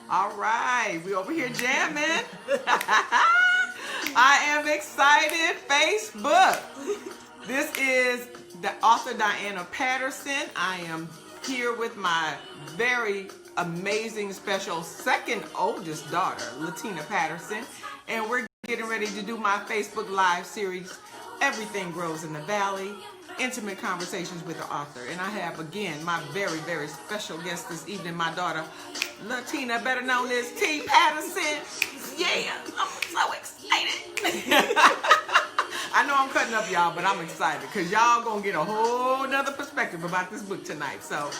All right, we over here jamming. I am excited, Facebook. This is the author Diana Patterson. I am here with my very amazing, special second oldest daughter, Latina Patterson, and we're getting ready to do my Facebook Live series, Everything Grows in the Valley, Intimate Conversations with the Author. And I have, again, my very, very special guest this evening, my daughter, Latina, better known as T. Patterson. Yeah, I'm so excited. I know I'm cutting up, y'all, but I'm excited because y'all gonna get a whole nother perspective about this book tonight. So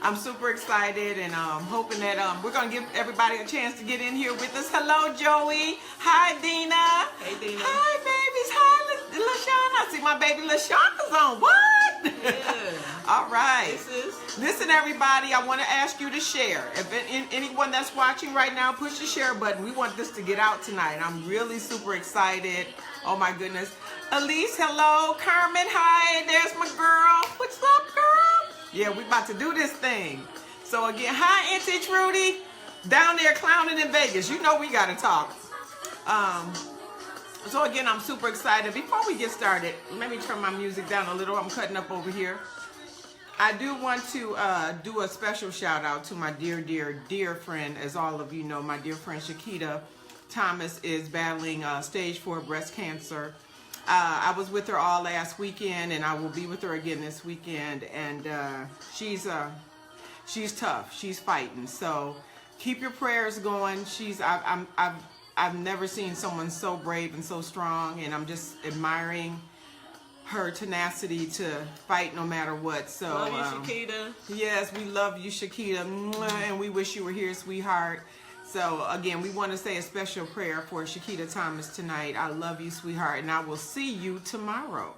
I'm super excited, and hoping that we're gonna give everybody a chance to get in here with us. Hello, Joey. Hi, Dina. Hey, Dina. Hi, babies. Hi, LaShawn. I see my baby LaShawn's on. What? Yeah. All right. This is. Listen, everybody, I want to ask you to share. If anyone that's watching right now, push the share button. We want this to get out tonight. I'm really super excited. Oh, my goodness. Elise, hello. Carmen, hi. There's my girl. What's up, girl? Yeah, we about to do this thing. So, again, hi, Auntie Trudy. Down there clowning in Vegas. You know we got to talk. So, again, I'm super excited. Before we get started, let me turn my music down a little. I'm cutting up over here. I do want to do a special shout out to my dear, dear, dear friend. As all of you know, my dear friend Shakita Thomas is battling stage 4 breast cancer. I was with her all last weekend, and I will be with her again this weekend. And she's tough. She's fighting. So keep your prayers going. I've never seen someone so brave and so strong, and I'm just admiring her tenacity to fight no matter what. So Love you, Shakita. Yes, we love you, Shakita, and we wish you were here, sweetheart. So again, we want to say a special prayer for Shakita Thomas tonight. I love you, sweetheart, and I will see you tomorrow.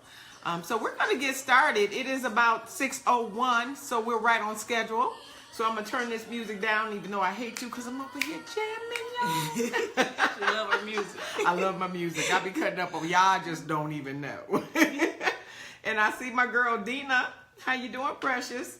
So we're going to get started. It is about 6:01, so we're right on schedule. So I'm going to turn this music down, even though I hate to, because I'm over here jamming, y'all. She love her music. I love my music. I be cutting up on y'all, just don't even know. And I see my girl, Dina. How you doing, precious?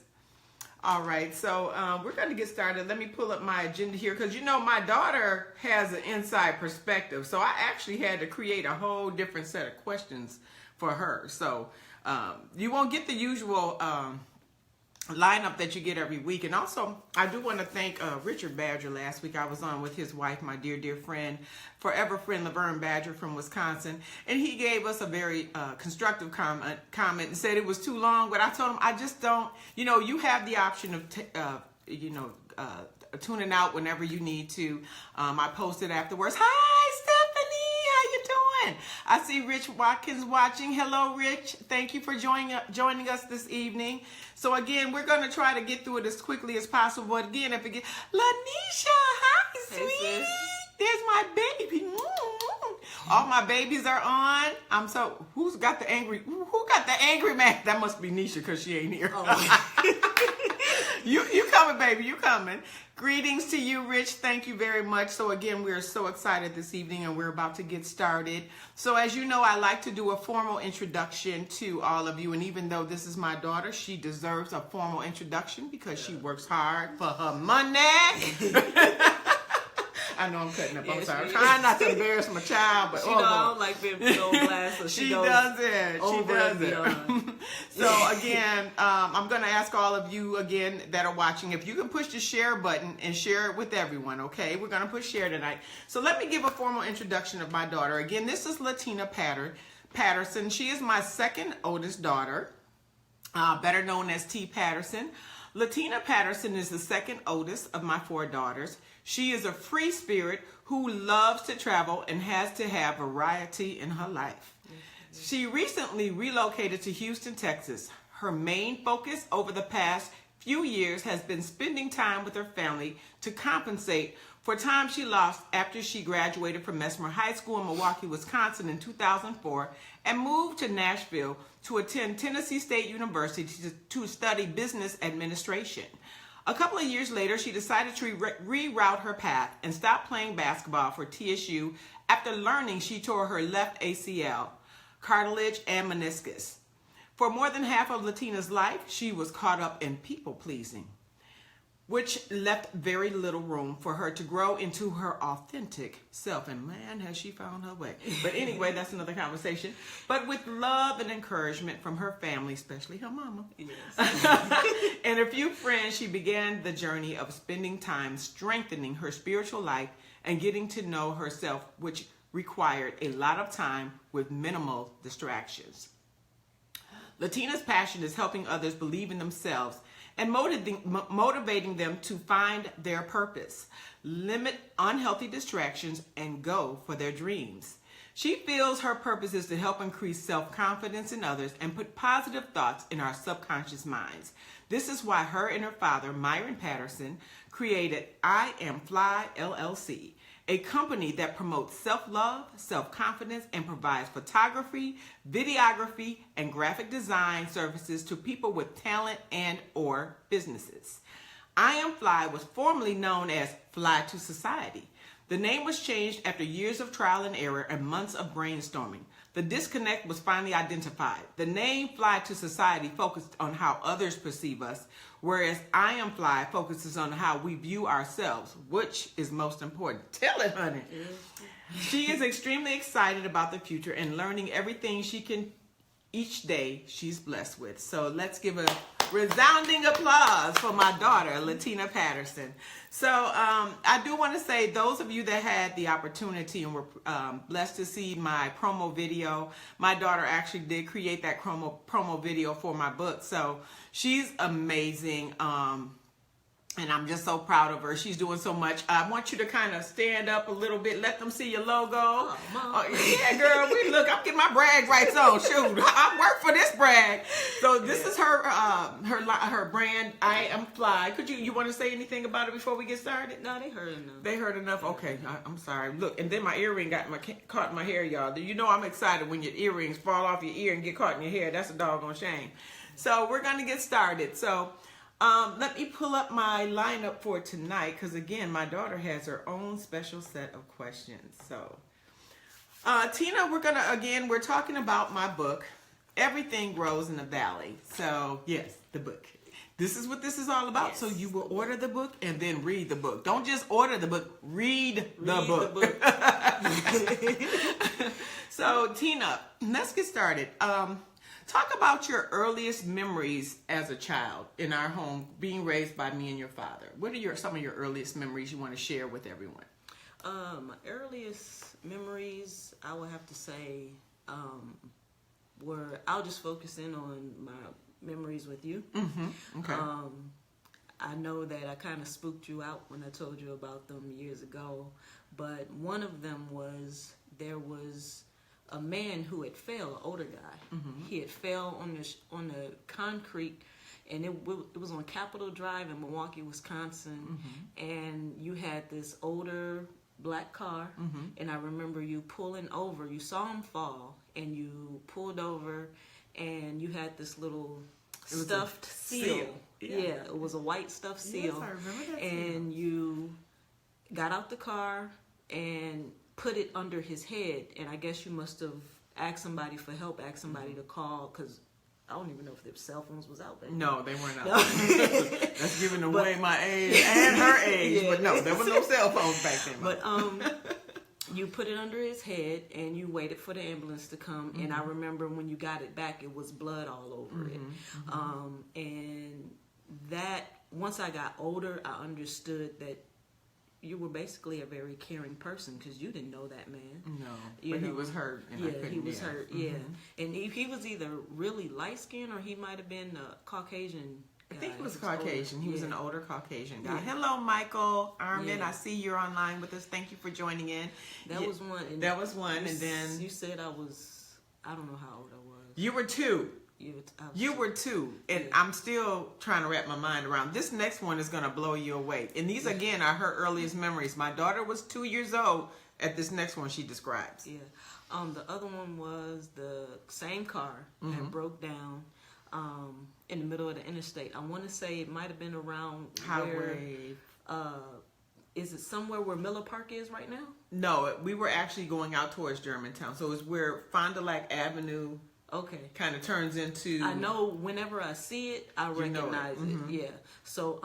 All right, so we're going to get started. Let me pull up my agenda here, because, you know, my daughter has an inside perspective. So I actually had to create a whole different set of questions for her. So you won't get the usual lineup that you get every week. And also, I do want to thank Richard Badger. Last week I was on with his wife, my dear, dear friend, forever friend Laverne Badger from Wisconsin. And he gave us a very constructive comment and said it was too long. But I told him, I just don't, you know, you have the option of, tuning out whenever you need to. I posted afterwards, hi, Stephanie, how you doing? I see Rich Watkins watching. Hello, Rich. Thank you for joining us this evening. So again, we're going to try to get through it as quickly as possible. But again, if it gets, Lanisha, hi, sweet. Hey, sis. There's my baby. All my babies are on. Who got the angry man? That must be Nisha, because she ain't here. Oh. You coming, baby, you coming. Greetings to you, Rich. Thank you very much. So again, we're so excited this evening, and we're about to get started. So as you know, I like to do a formal introduction to all of you. And even though this is my daughter, she deserves a formal introduction because she works hard for her money. I know I'm cutting up. I'm sorry. I'm trying not to embarrass my child, but She know I don't like being so blast, so she does it. She does it. So again, I'm going to ask all of you again that are watching, if you can push the share button and share it with everyone, okay? We're going to push share tonight. So let me give a formal introduction of my daughter. Again, this is Latina Patterson. She is my second oldest daughter, better known as T. Patterson. Latina Patterson is the second oldest of my 4 daughters. She is a free spirit who loves to travel and has to have variety in her life. She recently relocated to Houston, Texas. Her main focus over the past few years has been spending time with her family to compensate for time she lost after she graduated from Mesmer High School in Milwaukee, Wisconsin in 2004 and moved to Nashville to attend Tennessee State University to study business administration. A couple of years later, she decided to reroute her path and stop playing basketball for TSU after learning she tore her left ACL, cartilage, and meniscus. For more than half of Latina's life, she was caught up in people-pleasing. which left very little room for her to grow into her authentic self. And man, has she found her way. But anyway, that's another conversation. But with love and encouragement from her family, especially her mama, Yes. and a few friends, she began the journey of spending time strengthening her spiritual life and getting to know herself, which required a lot of time with minimal distractions. Latina's passion is helping others believe in themselves and motivating them to find their purpose, limit unhealthy distractions, and go for their dreams. She feels her purpose is to help increase self-confidence in others and put positive thoughts in our subconscious minds. This is why her and her father, Myron Patterson, created I Am Fly LLC, a company that promotes self-love, self-confidence, and provides photography, videography, and graphic design services to people with talent and or businesses. I Am Fly was formerly known as Fly to Society. The name was changed after years of trial and error and months of brainstorming. The disconnect was finally identified. The name Fly to Society focused on how others perceive us, whereas I Am Fly focuses on how we view ourselves, which is most important. Tell it, honey. She is extremely excited about the future and learning everything she can each day she's blessed with. So let's give a resounding applause for my daughter, Latina Patterson. So I do want to say, those of you that had the opportunity and were blessed to see my promo video, my daughter actually did create that promo video for my book. So she's amazing. And I'm just so proud of her. She's doing so much. I want you to kind of stand up a little bit. Let them see your logo. Oh, Mom. Yeah, girl. I'm getting my brag rights on. Shoot, I work for this brag. So this is her brand. I Am Fly. You want to say anything about it before we get started? No, they heard enough. They heard enough. Okay, I'm sorry. Look, and then my earring caught in my hair, y'all. You know I'm excited when your earrings fall off your ear and get caught in your hair. That's a doggone shame. So we're gonna get started. So. Let me pull up my lineup for tonight because, again, my daughter has her own special set of questions. So, Tina, we're talking about my book, Everything Grows in the Valley. So, yes, the book. This is what this is all about. Yes. So you will order the book and then read the book. Don't just order the book, read the book. So, Tina, let's get started. Talk about your earliest memories as a child in our home, being raised by me and your father. What are some of your earliest memories you want to share with everyone? My earliest memories, I would have to say, I'll just focus in on my memories with you. Mm-hmm. Okay. I know that I kind of spooked you out when I told you about them years ago, but one of them was there was a man who had fell, an older guy. Mm-hmm. He had fell on the concrete, and it was on Capitol Drive in Milwaukee, Wisconsin. Mm-hmm. And you had this older black car, mm-hmm. and I remember you pulling over. You saw him fall, and you pulled over, and you had this little stuffed seal. Yeah, it was a white stuffed seal. Yes, I remember that. And you got out the car and put it under his head, and I guess you must have asked somebody for help, asked somebody to call, because I don't even know if their cell phones was out there. No, they weren't out. That's giving away my age and her age. Yeah. But no, there were no cell phones back then. But you put it under his head, and you waited for the ambulance to come. Mm-hmm. And I remember when you got it back, it was blood all over it. Mm-hmm. And that, once I got older, I understood that you were basically a very caring person, because you didn't know that man. No, but he was hurt. And he was hurt. Mm-hmm. Yeah, and he was either really light skinned or he might have been a Caucasian guy. I think he was Caucasian. Older. He was an older Caucasian guy. Yeah. Hello, Michael Armin. Yeah. I see you're online with us. Thank you for joining in. That was one. And that was one, and then you said I don't know how old I was. You were 2. You were 2, and yeah. I'm still trying to wrap my mind around. This next one is going to blow you away. And these, again, are her earliest memories. My daughter was 2 years old at this next one she describes. Yeah. The other one was the same car mm-hmm. that broke down in the middle of the interstate. I want to say it might have been around Highway. Is it somewhere where Miller Park is right now? No, we were actually going out towards Germantown. So it's where Fond du Lac Avenue... Okay. Kind of turns into... I know whenever I see it, I recognize it. Mm-hmm. Yeah. So,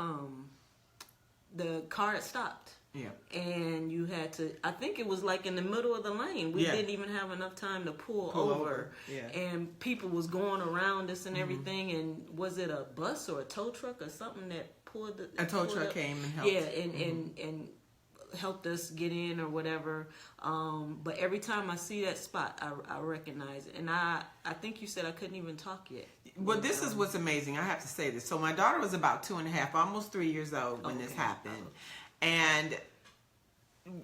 the car had stopped. Yeah. And you had to, I think it was like in the middle of the lane. We didn't even have enough time to pull over. Yeah. And people was going around us and everything. And was it a bus or a tow truck or something that pulled the... A tow truck came and helped. Yeah, and helped us get in or whatever. But every time I see that spot, I recognize it. And I think you said I couldn't even talk yet. Well, this is what's amazing. I have to say this. So my daughter was about 2.5, almost 3 years old when this happened. And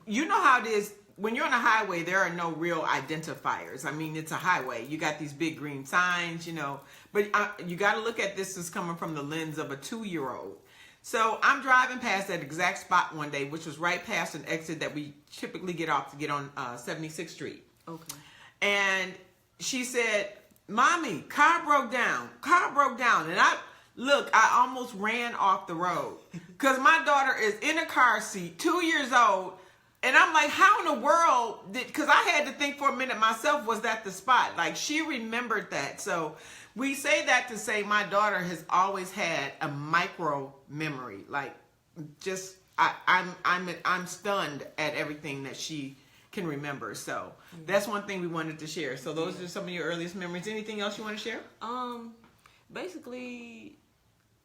you know how it is when you're on a highway, there are no real identifiers. I mean, it's a highway. You got these big green signs, you know, but you got to look at this as coming from the lens of a 2-year-old. So I'm driving past that exact spot one day, which was right past an exit that we typically get off to get on 76th Street. Okay. And she said, "Mommy, car broke down. Car broke down." And I almost ran off the road because my daughter is in a car seat, 2 years old. And I'm like, how in the world because I had to think for a minute myself, was that the spot? Like, she remembered that. So we say that to say my daughter has always had a micro memory. Like, just, I'm stunned at everything that she can remember. So that's one thing we wanted to share. So those are some of your earliest memories. Anything else you want to share? Basically,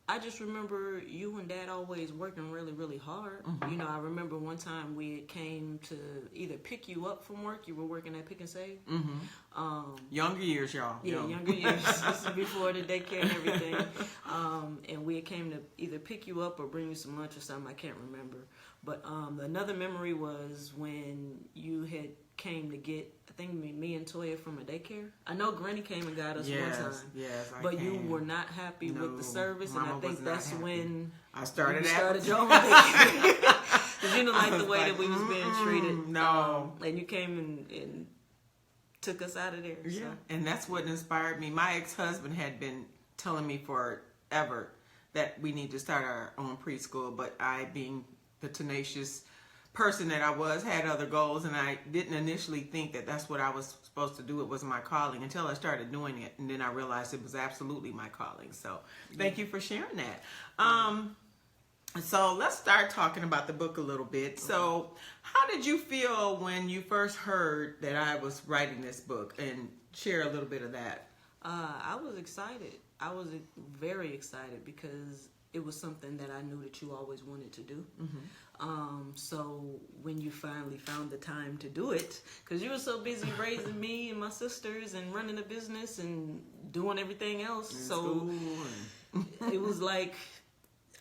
I just remember you and Dad always working really, really hard. Mm-hmm. You know, I remember one time we came to either pick you up from work. You were working at Pick and Save. Mm-hmm. Younger years, y'all. Yeah, younger years. This is before the daycare and everything. And we came to either pick you up or bring you some lunch or something. I can't remember. But another memory was when you had came to get, I think, me and Toya from a daycare. I know Granny came and got us one time. Yes, but you were not happy with the service, and I think that's when I started your own daycare. Because you didn't like the way like, that we was being treated. No. And you came and took us out of there. Yeah, So. and that's what inspired me. My ex-husband had been telling me forever that we need to start our own preschool, but I, being the tenacious person that I was, had other goals, and I didn't initially think that that's what I was supposed to do. It was my calling until I started doing it, and then I realized it was absolutely my calling. So thank you for sharing that. So let's start talking about the book a little bit. So how did you feel when you first heard that I was writing this book, and share a little bit of that? I was excited. I was very excited because it was something that I knew that you always wanted to do. So when you finally found the time to do it, because you were so busy raising me and my sisters and running a business and doing everything else, so it was like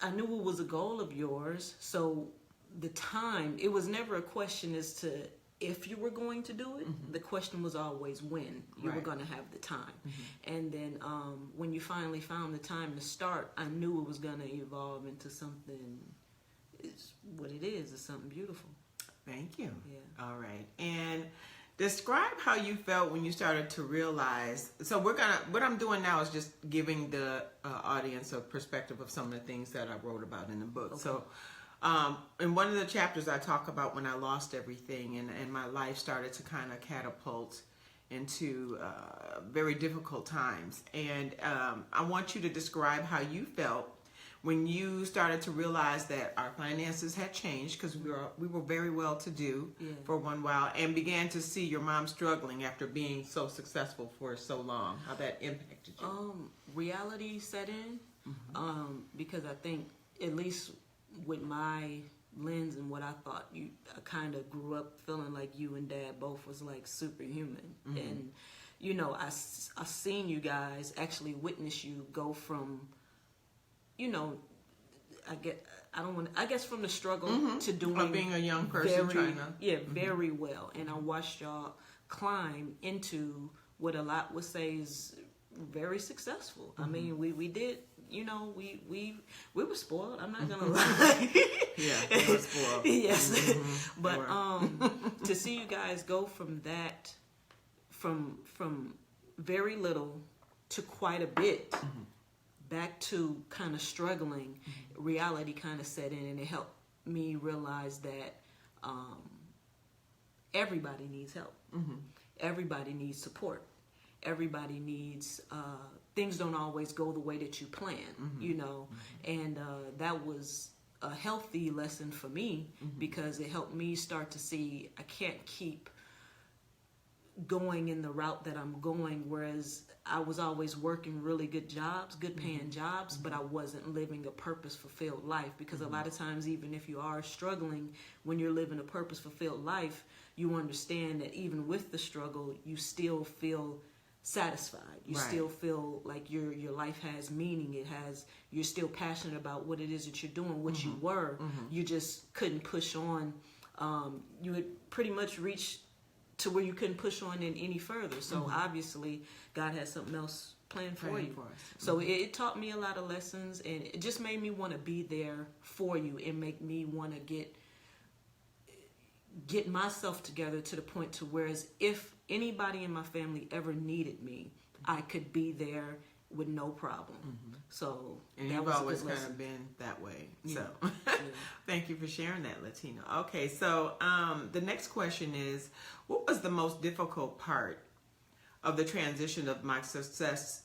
I knew it was a goal of yours. So the time, it was never a question as to if you were going to do it. The question was always when you were going to have the time. And then when you finally found the time to start, I knew it was going to evolve into something. It's what it is. It's something beautiful. Thank you. Yeah. All right. And describe how you felt when you started to realize. So what I'm doing now is just giving the audience a perspective of some of the things that I wrote about in the book. Okay. So in one of the chapters, I talk about when I lost everything and my life started to kind of catapult into very difficult times. And I want you to describe how you felt when you started to realize that our finances had changed, because we were very well to do for one while, and began to see your mom struggling after being so successful for so long. How that impacted you? Reality set in, because I think, at least with my lens and what I thought, I kind of grew up feeling like you and Dad both was like superhuman. And you know, I seen you guys actually witness you go from, you know, I guess from the struggle to doing, of being a young person trying to very well. And I watched y'all climb into what a lot would say is very successful. I mean, we did, you know, we were spoiled. I'm not gonna lie. Yeah, we were spoiled. Yes, but to see you guys go from that, from very little to quite a bit, back to kind of struggling, reality kind of set in, and it helped me realize that everybody needs help. Everybody needs support. Everybody needs, things don't always go the way that you plan, you know, and that was a healthy lesson for me, because it helped me start to see I can't keep going in the route that I'm going, whereas I was always working really good jobs, good paying jobs, but I wasn't living a purpose fulfilled life, because a lot of times, even if you are struggling, when you're living a purpose fulfilled life, you understand that even with the struggle, you still feel satisfied. You still feel like your life has meaning. You're still passionate about what it is that you're doing, what you were. You just couldn't push on. You had pretty much reached to where you couldn't push on in any further. So obviously God has something else planned for you. So it taught me a lot of lessons, and it just made me want to be there for you, and make me want to get myself together to the point to whereas if anybody in my family ever needed me, I could be there with no problem. So and that you've was always a good kind lesson. of been that way. Yeah. So Yeah. thank you for sharing that, Latina. Okay, so the next question is, what was the most difficult part of the transition of my success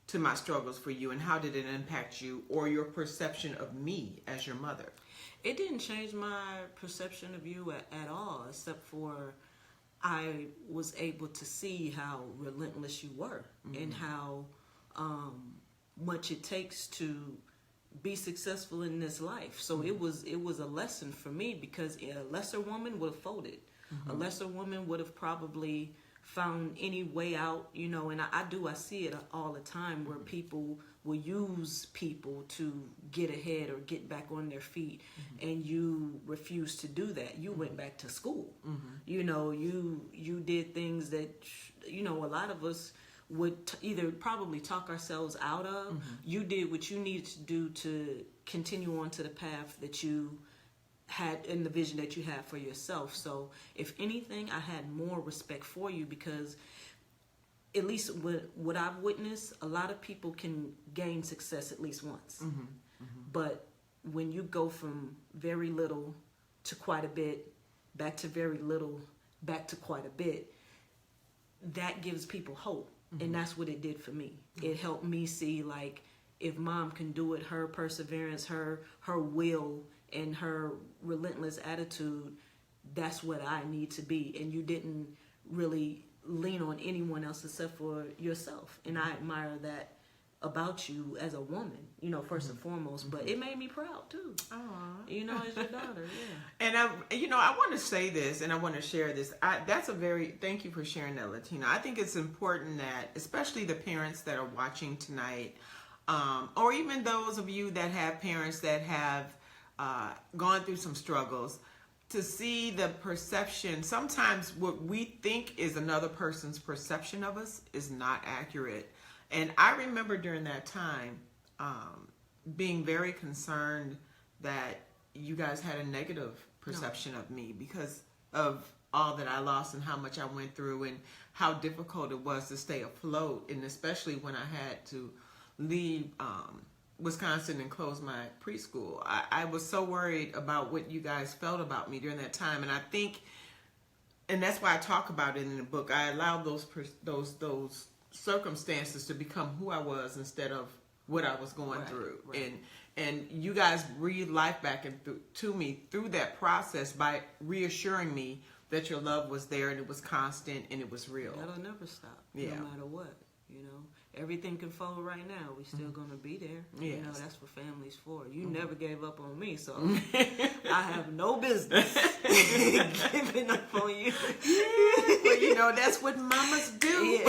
to my struggles for you, and how did it impact you or your perception of me as your mother? It didn't change my perception of you at all, except for I was able to see how relentless you were, and how much it takes to be successful in this life. So it was a lesson for me, because a lesser woman would have folded. A lesser woman would have probably found any way out, and I see it all the time, where people will use people to get ahead or get back on their feet, and you refuse to do that. You went back to school. You did things that a lot of us would either probably talk ourselves out of. You did what you needed to do to continue on to the path that you had in the vision that you had for yourself. So if anything, I had more respect for you, because at least what I've witnessed, a lot of people can gain success at least once. But when you go from very little to quite a bit, back to very little, back to quite a bit, that gives people hope. And that's what it did for me. It helped me see, like, if Mom can do it, her perseverance, her will, and her relentless attitude, that's what I need to be. And you didn't really lean on anyone else except for yourself. And I admire that about you as a woman, first and foremost. But it made me proud too. Aww. As your daughter, yeah. And I want to say this, and I want to share this. Thank you for sharing that, Latina. I think it's important that, especially the parents that are watching tonight, or even those of you that have parents that have gone through some struggles, to see the perception. Sometimes what we think is another person's perception of us is not accurate. And I remember during that time being very concerned that you guys had a negative perception of me because of all that I lost and how much I went through and how difficult it was to stay afloat. And especially when I had to leave Wisconsin and close my preschool. I was so worried about what you guys felt about me during that time. And I think, and that's why I talk about it in the book, I allowed those circumstances to become who I was instead of what I was going through. Right. And you guys breathed life back to me through that process by reassuring me that your love was there and it was constant and it was real. That'll never stop, no matter what. Everything can fall right now. We're still going to be there. Yes. That's what family's for. You never gave up on me, so I have no business giving up on you. Well, that's what mamas do. Yeah.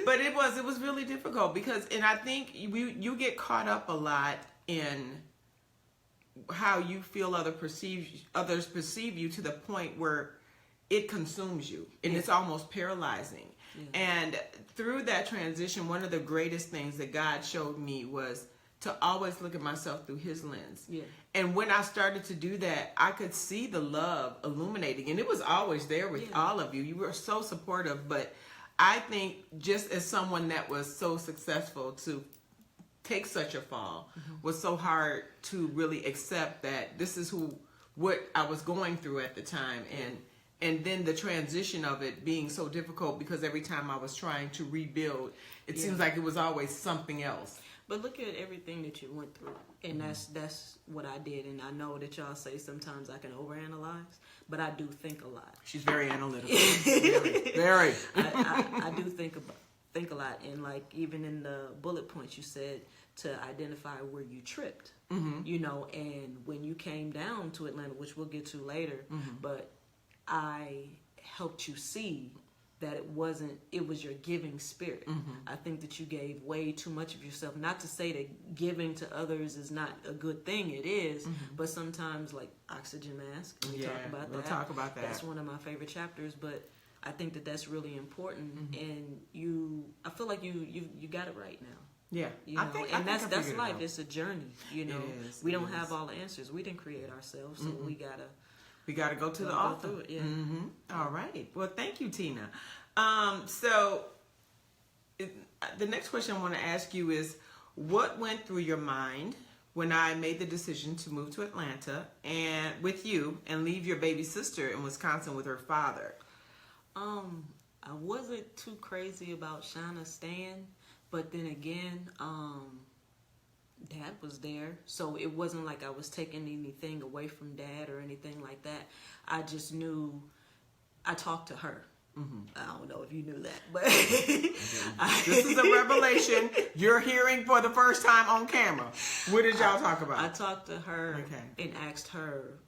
But it was really difficult because, and I think you get caught up a lot in how you feel others perceive you to the point where it consumes you and it's almost paralyzing. Yeah. And through that transition, one of the greatest things that God showed me was to always look at myself through His lens. Yeah. And when I started to do that, I could see the love illuminating, and it was always there with all of you. You were so supportive, but I think just as someone that was so successful, to take such a fall was so hard to really accept that this is what I was going through at the time. And then the transition of it being so difficult because every time I was trying to rebuild, it seems like it was always something else. But look at everything that you went through, and that's what I did. And I know that y'all say sometimes I can overanalyze, but I do think a lot. She's very analytical. Very. I do think a lot, and like even in the bullet points you said to identify where you tripped, you know, and when you came down to Atlanta, which we'll get to later, but I helped you see that it was your giving spirit. I think that you gave way too much of yourself. Not to say that giving to others is not a good thing, it is, but sometimes, like Oxygen Mask, we talk about that. We'll talk about that. That's one of my favorite chapters, but I think that that's really important, and I feel like you got it right now. Yeah, you know? I think that's life. It's a journey. You know, we don't have all the answers. We didn't create ourselves, so we gotta go to the author. Through it, yeah. All right. Well, thank you, Tina. The next question I want to ask you is, what went through your mind when I made the decision to move to Atlanta and with you and leave your baby sister in Wisconsin with her father? I wasn't too crazy about Shauna staying, but then again, Dad was there, so it wasn't like I was taking anything away from Dad or anything like that. I just knew. I talked to her. I don't know if you knew that, but this is a revelation you're hearing for the first time on camera. What did y'all talk about? I talked to her and asked her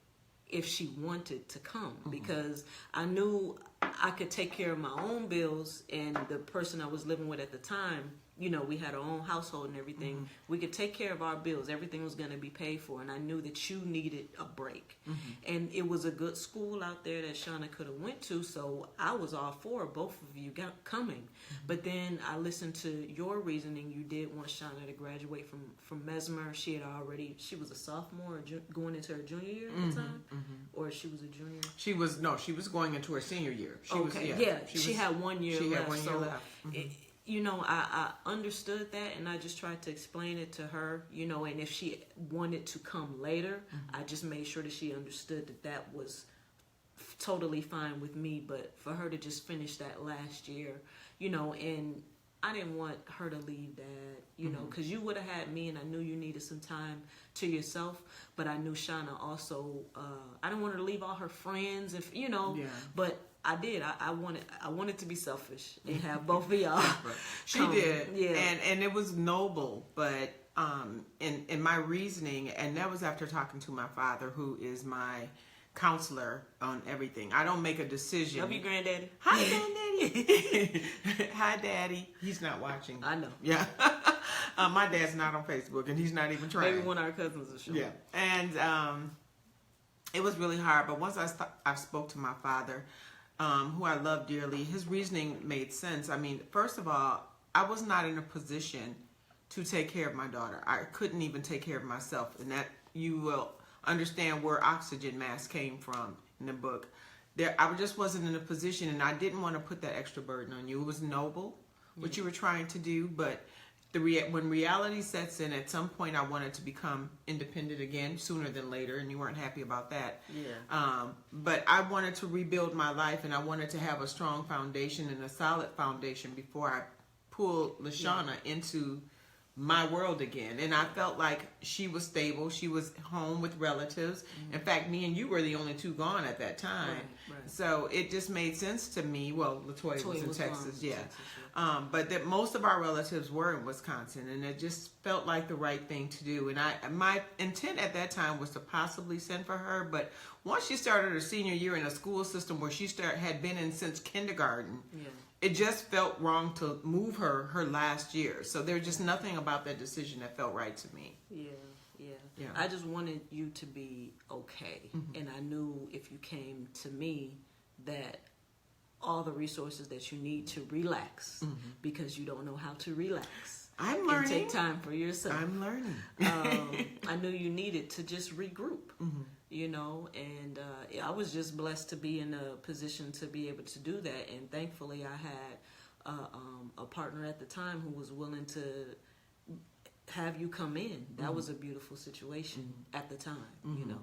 if she wanted to come, because I knew I could take care of my own bills, and the person I was living with at the time, you know, we had our own household and everything. We could take care of our bills. Everything was going to be paid for, and I knew that you needed a break. And it was a good school out there that Shauna could have went to, so I was all for both of you coming. But then I listened to your reasoning. You did want Shauna to graduate from Mesmer. She was a sophomore or going into her junior year at the time, or she was a junior. She was going into her senior year. She had 1 year left. She had 1 year left. You know, I understood that, and I just tried to explain it to her, you know, and if she wanted to come later, I just made sure that she understood that was totally fine with me, but for her to just finish that last year, you know, and I didn't want her to leave Dad, you know, because you would have had me, and I knew you needed some time to yourself, but I knew Shauna also, I didn't want her to leave all her friends, you know, but I did. I wanted to be selfish and have both of y'all. She did, and it was noble. But in my reasoning, and that was after talking to my father, who is my counselor on everything. I don't make a decision. Love you, Granddaddy. Hi, Granddaddy. Hi, Daddy. He's not watching. I know. Yeah. My dad's not on Facebook, and he's not even trying. Maybe one of our cousins is sure. Yeah, and it was really hard. But once I spoke to my father, who I love dearly, his reasoning made sense. I mean, first of all, I was not in a position to take care of my daughter. I couldn't even take care of myself, and that you will understand where Oxygen Mask came from in the book. I just wasn't in a position, and I didn't want to put that extra burden on you. It was noble what you were trying to do, but when reality sets in, at some point I wanted to become independent again sooner than later, and you weren't happy about that. But I wanted to rebuild my life, and I wanted to have a strong foundation and a solid foundation before I pulled LaShauna into my world again. And I felt like she was stable. She was home with relatives. In fact, me and you were the only two gone at that time. Right. So it just made sense to me. Well, LaToya was in Texas, Texas, but that most of our relatives were in Wisconsin, and it just felt like the right thing to do. And my intent at that time was to possibly send for her, but once she started her senior year in a school system where she had been in since kindergarten, it just felt wrong to move her last year. So there's just nothing about that decision that felt right to me. Yeah. I just wanted you to be okay. And I knew if you came to me that all the resources that you need to relax, because you don't know how to relax. I'm learning. And take time for yourself. I'm learning. I knew you needed to just regroup. You know, and I was just blessed to be in a position to be able to do that, and thankfully I had a partner at the time who was willing to have you come in. That was a beautiful situation at the time, you know.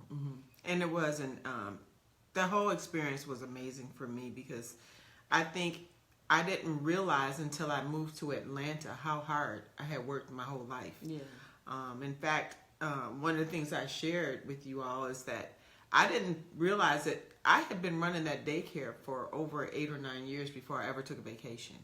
And it was, and the whole experience was amazing for me, because I think I didn't realize until I moved to Atlanta how hard I had worked my whole life. Yeah. In fact, one of the things I shared with you all is that I didn't realize that I had been running that daycare for over 8 or 9 years before I ever took a vacation.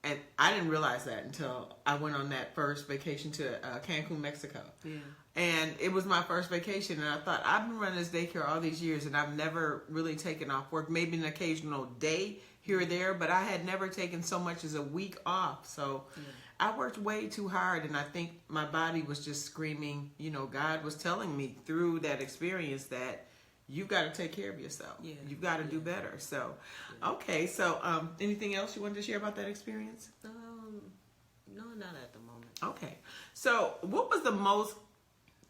And I didn't realize that until I went on that first vacation to Cancun, Mexico. Yeah. And it was my first vacation, and I thought, I've been running this daycare all these years, and I've never really taken off work, maybe an occasional day here or there, but I had never taken so much as a week off. So I worked way too hard, and I think my body was just screaming, you know, God was telling me through that experience that you've got to take care of yourself. Yeah. You've got to do better. So, okay. So, anything else you wanted to share about that experience? No, not at the moment. Okay. So, what was the most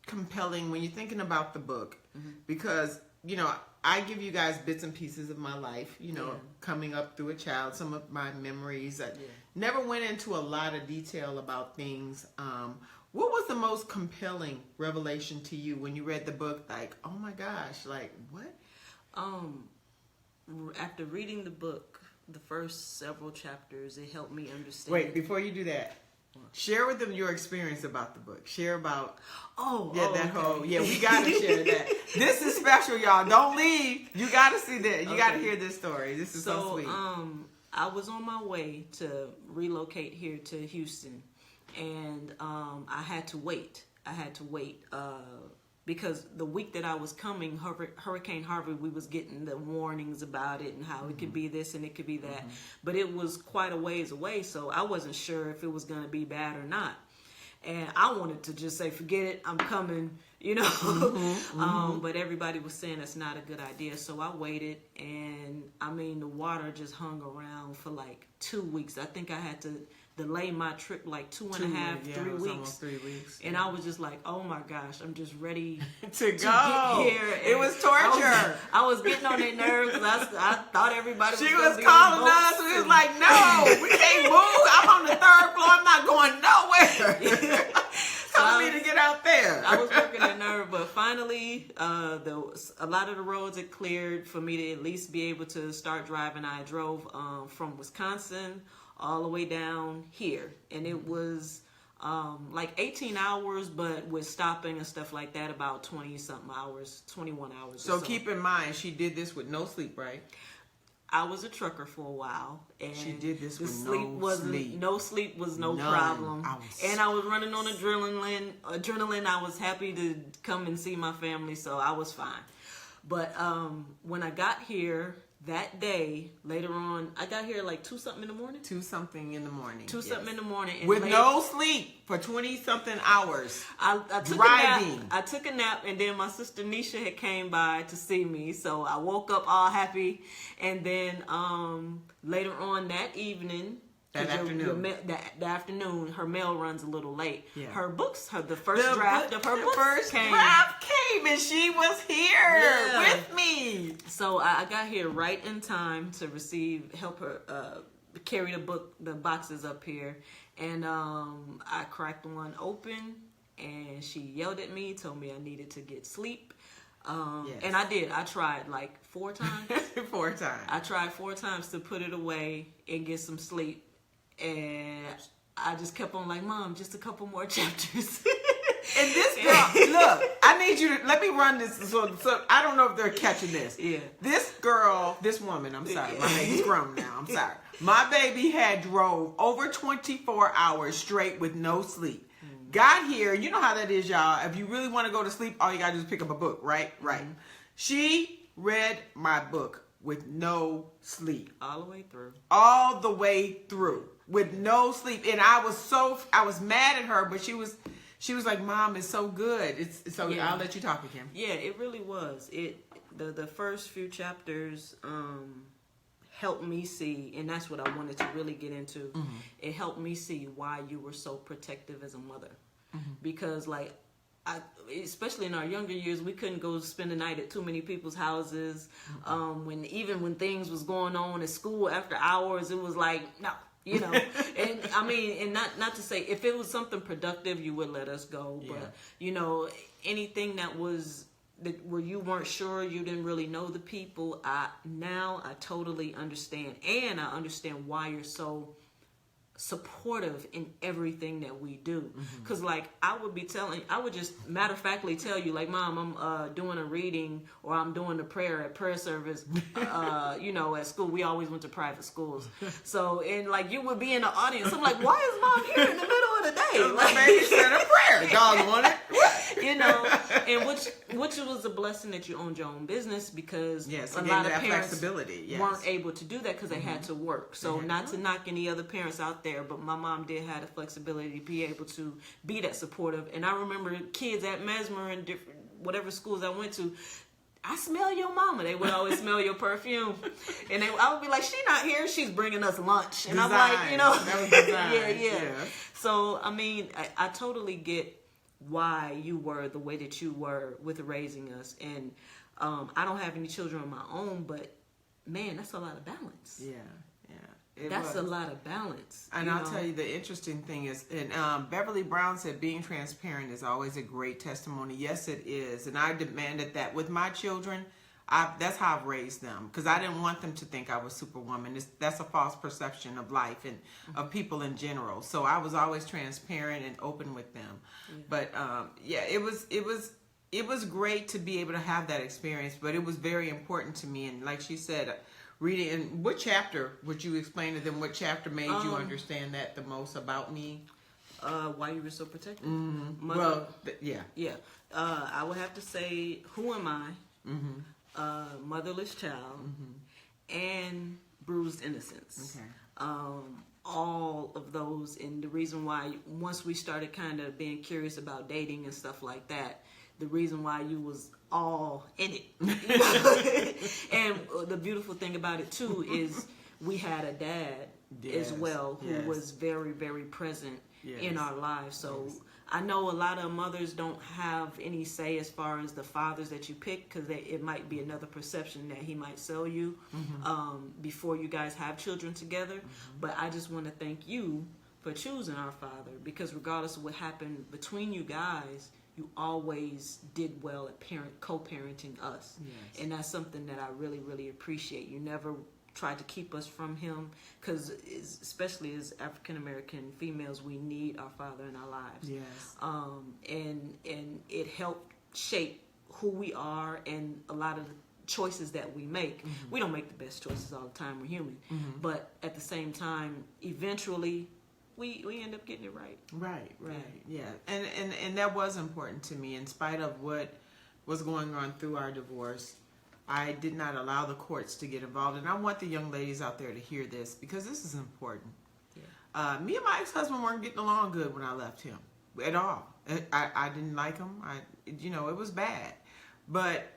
compelling when you're thinking about the book? Because, you know, I give you guys bits and pieces of my life, you know, coming up through a child, some of my memories. I never went into a lot of detail about things. What was the most compelling revelation to you when you read the book? Like, oh my gosh, like what? After reading the book, the first several chapters, it helped me understand. Wait, before you do that, share with them your experience about the book. Share about we gotta share that. This is special, y'all. Don't leave. You gotta see that. You gotta hear this story. This is so sweet. I was on my way to relocate here to Houston, and I had to wait. Because the week that I was coming, Hurricane Harvey, we was getting the warnings about it and how it could be this and it could be that. But it was quite a ways away, so I wasn't sure if it was going to be bad or not. And I wanted to just say, forget it, I'm coming, you know. But everybody was saying that's not a good idea. So I waited, and I mean, the water just hung around for like 2 weeks. I think I had to delay my trip like 2.5, 3 weeks. Almost 3 weeks. And I was just like, oh my gosh, I'm just ready to go. Get here. It was torture. I was getting on their nerves because I thought everybody She was calling us. We was like, no, we can't move. I'm on the 3rd floor. I'm not going nowhere. Telling me to get out there. I was working the nerve, but finally, a lot of the roads had cleared for me to at least be able to start driving. I drove from Wisconsin all the way down here, and it was like 18 hours, but with stopping and stuff like that, about 20-something hours, 21 hours. So keep in mind, she did this with no sleep, right? I was a trucker for a while, and she did this with no sleep was no problem. And I was running on adrenaline. I was happy to come and see my family, so I was fine. But when I got here that day, later on, I got here like 2-something in the morning. 2-something in the morning. 2-something in the morning. And with no sleep for 20-something hours. I took driving. A nap. I took a nap, and then my sister Nisha had came by to see me, so I woke up all happy. And then later on that evening, the afternoon, her mail runs a little late. Yeah. The first draft of her books came. And she was here with me. So I got here right in time to help her carry the boxes up here. And I cracked one open, and she yelled at me, told me I needed to get sleep. And I did. I tried like 4 times. 4 times. I tried 4 times to put it away and get some sleep. And I just kept on like, Mom, just a couple more chapters. And this girl, look, I need you to, let me run this, so I don't know if they're catching this. Yeah. This woman, I'm sorry, my baby's grown now, I'm sorry. My baby had drove over 24 hours straight with no sleep. Got here, you know how that is, y'all. If you really want to go to sleep, all you got to do is pick up a book, right? Right. She read my book with no sleep. All the way through. All the way through. With no sleep. And I was mad at her, but she was like, Mom, it's so good. I'll let you talk to Kim. Yeah, it really was. The first few chapters helped me see, and that's what I wanted to really get into. It helped me see why you were so protective as a mother. Because especially in our younger years, we couldn't go spend the night at too many people's houses. When things was going on at school after hours, it was like, no. You know, and I mean, and not to say if it was something productive, you would let us go. But, you know, anything that was where you weren't sure, you didn't really know the people. I totally understand, and I understand why you're so supportive in everything that we do. Because like I would just matter of factly tell you, like, Mom, I'm doing a reading, or I'm doing a prayer at prayer service. At school, we always went to private schools, so, and like you would be in the audience. I'm like, why is Mom here in the middle of the day? Like, baby said a prayer. Dog want it. And which was a blessing that you owned your own business, because yes, a lot of that parents flexibility. Yes. weren't able to do that because they had to work. So not to knock any other parents out there, but my mom did have the flexibility to be able to be that supportive. And I remember kids at Mesmer and different whatever schools I went to, I smell your mama. They would always smell your perfume. And I would be like, she not here, she's bringing us lunch. And I'm like, that was design. yeah. So, I mean, I totally get why you were the way that you were with raising us. And I don't have any children of my own, but man, that's a lot of balance. Yeah. That's a lot of balance. And I'll tell you, the interesting thing is, and Beverly Brown said, being transparent is always a great testimony. Yes, it is. And I demanded that with my children. That's how I've raised them, because I didn't want them to think I was Superwoman. That's a false perception of life and of people in general. So I was always transparent and open with them. But it was great to be able to have that experience. But it was very important to me. And like she said, reading, and what chapter would you explain to them? What chapter made you understand that the most about me? Why you were so protective. Well, I would have to say, Who Am I? Motherless Child, and Bruised Innocence. Okay. All of those, and the reason why, once we started kind of being curious about dating and stuff like that, the reason why you was all in it. And the beautiful thing about it too is we had a dad as well who was very, very present in our lives. So I know a lot of mothers don't have any say as far as the fathers that you pick, because it might be another perception that he might sell you before you guys have children together. But I just want to thank you for choosing our father, because regardless of what happened between you guys, you always did well at co-parenting us. Yes. And that's something that I really, really appreciate. You never tried to keep us from him, because especially as African-American females, we need our father in our lives. Yes. And it helped shape who we are and a lot of the choices that we make. We don't make the best choices all the time. We're human. But at the same time, eventually, we end up getting it right. Right. Yeah. And that was important to me. In spite of what was going on through our divorce, I did not allow the courts to get involved. And I want the young ladies out there to hear this, because this is important. Yeah. Me and my ex-husband weren't getting along good when I left him at all. I didn't like him. It was bad. But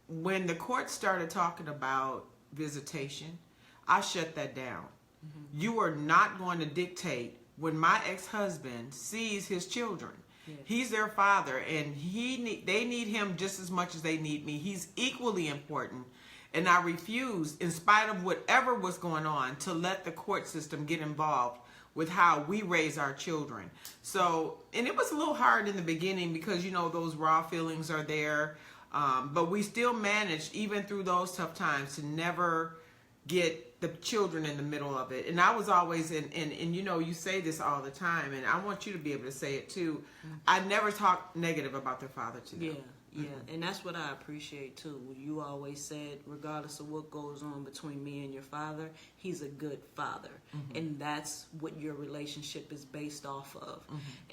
when the court started talking about visitation, I shut that down. You are not going to dictate when my ex-husband sees his children. Yes. He's their father, and they need him just as much as they need me. He's equally important, and I refused, in spite of whatever was going on, to let the court system get involved with how we raise our children. So, and it was a little hard in the beginning, because those raw feelings are there, but we still managed, even through those tough times, to never get the children in the middle of it. And I was always and you say this all the time, and I want you to be able to say it too. I never talk negative about their father to them. Yeah. And that's what I appreciate too. You always said, regardless of what goes on between me and your father, he's a good father. And that's what your relationship is based off of.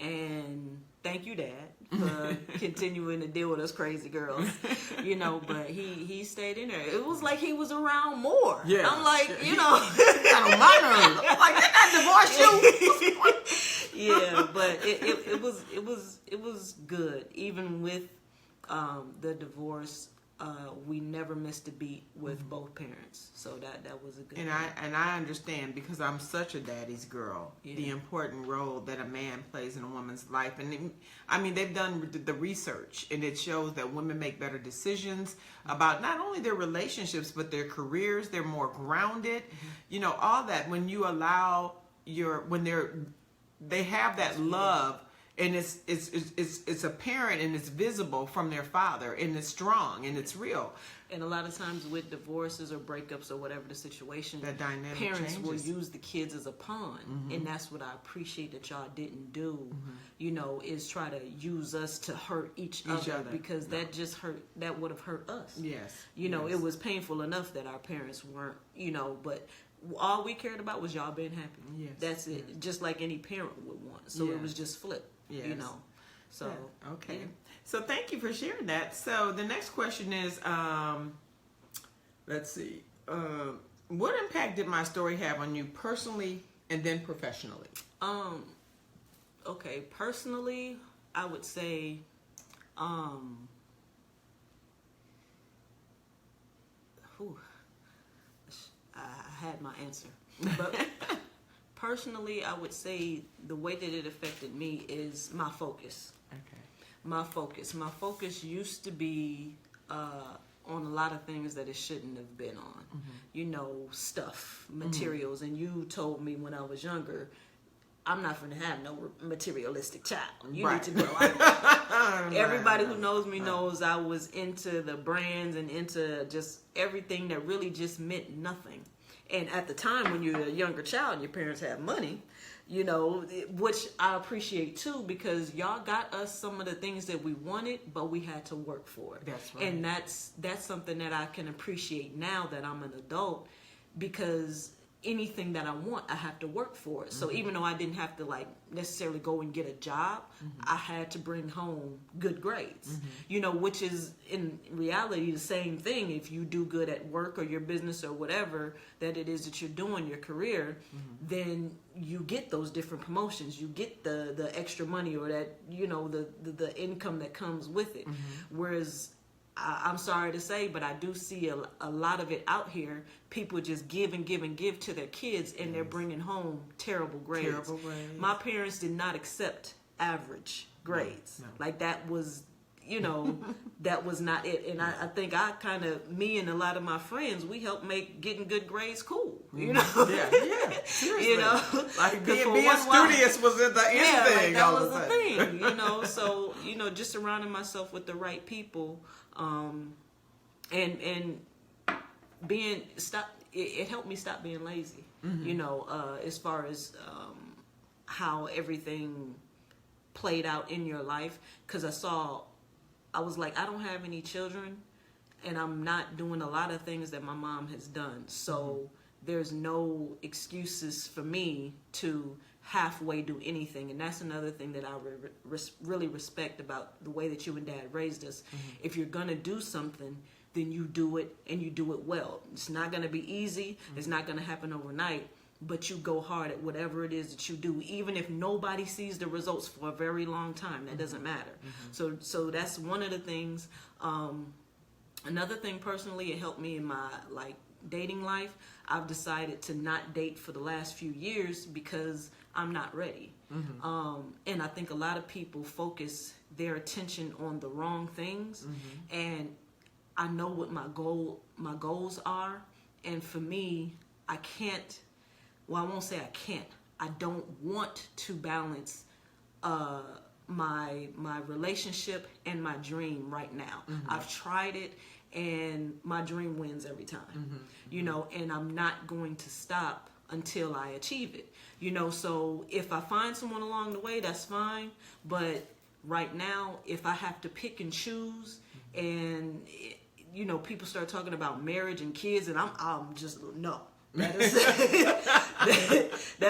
And thank you, Dad, for continuing to deal with us crazy girls. But he stayed in there. It was like he was around more. Yeah. I'm like, got on my nerves. I'm like, did I divorce you? Yeah, but it was good. Even with the divorce, we never missed a beat with both parents, so that was a good. And I understand, because I'm such a daddy's girl. Yeah. The important role that a man plays in a woman's life, and they've done the research, and it shows that women make better decisions about not only their relationships but their careers. They're more grounded. All that when you allow they have that love and it's apparent and it's visible from their father, and it's strong and it's real. And a lot of times with divorces or breakups or whatever the situation, that dynamic parents changes. will use the kids as a pawn. And that's what I appreciate that y'all didn't do, you know, is try to use us to hurt each other, because that just that would have hurt us. Yes. You know, it was painful enough that our parents weren't, you know, but all we cared about was y'all being happy. Yes. That's it. Yes. Just like any parent would want. So it Yes. was just flip, Yes. you know. So, Yeah. Okay. yeah. So thank you for sharing that. So the next question is, let's see, what impact did my story have on you personally and then professionally? Okay, personally, I would say, I had my answer. But personally, I would say the way that it affected me is my focus. Okay. My focus used to be on a lot of things that it shouldn't have been on. You know, stuff, materials. And you told me when I was younger, I'm not going to have no materialistic child. You Right. need to know. Everybody who knows me knows I was into the brands and into just everything that really just meant nothing. And at the time when you're a younger child and your parents have money, you know, which I appreciate too, because y'all got us some of the things that we wanted, but we had to work for it. That's right. And that's something that I can appreciate now that I'm an adult, because anything that I want, I have to work for it. So even though I didn't have to like necessarily go and get a job, I had to bring home good grades, you know, which is in reality the same thing. If you do good at work or your business or whatever that it is that you're doing, your career, then you get those different promotions. You get the extra money, or that, you know, the income that comes with it. Whereas I'm sorry to say, but I do see a lot of it out here. People just give and give and give to their kids, and they're bringing home terrible grades. Terrible grades. My parents did not accept average grades. No. Like that was, you know, that was not it. And I think me and a lot of my friends, we helped make getting good grades cool. You know? Yeah. Seriously. You know? Like being while- studious was the end thing. Like that all was of a the sudden. thing, you know. So, you know, just surrounding myself with the right people, and being it helped me stop being lazy. You know, as far as how everything played out in your life, because I was like, I don't have any children, and I'm not doing a lot of things that my mom has done. So there's no excuses for me to halfway do anything. And that's another thing that I really respect about the way that you and Dad raised us. If you're going to do something, then you do it, and you do it well. It's not going to be easy. It's not going to happen overnight. But you go hard at whatever it is that you do, even if nobody sees the results for a very long time. That doesn't matter. So that's one of the things. Another thing, personally, it helped me in my dating life. I've decided to not date for the last few years because I'm not ready. And I think a lot of people focus their attention on the wrong things. And I know what my goals are. And for me, I can't. Well, I won't say I can't. I don't want to balance my relationship and my dream right now. I've tried it, and my dream wins every time. You know, and I'm not going to stop until I achieve it. You know, so if I find someone along the way, that's fine. But right now, if I have to pick and choose, and you know, people start talking about marriage and kids, and I'm just no. That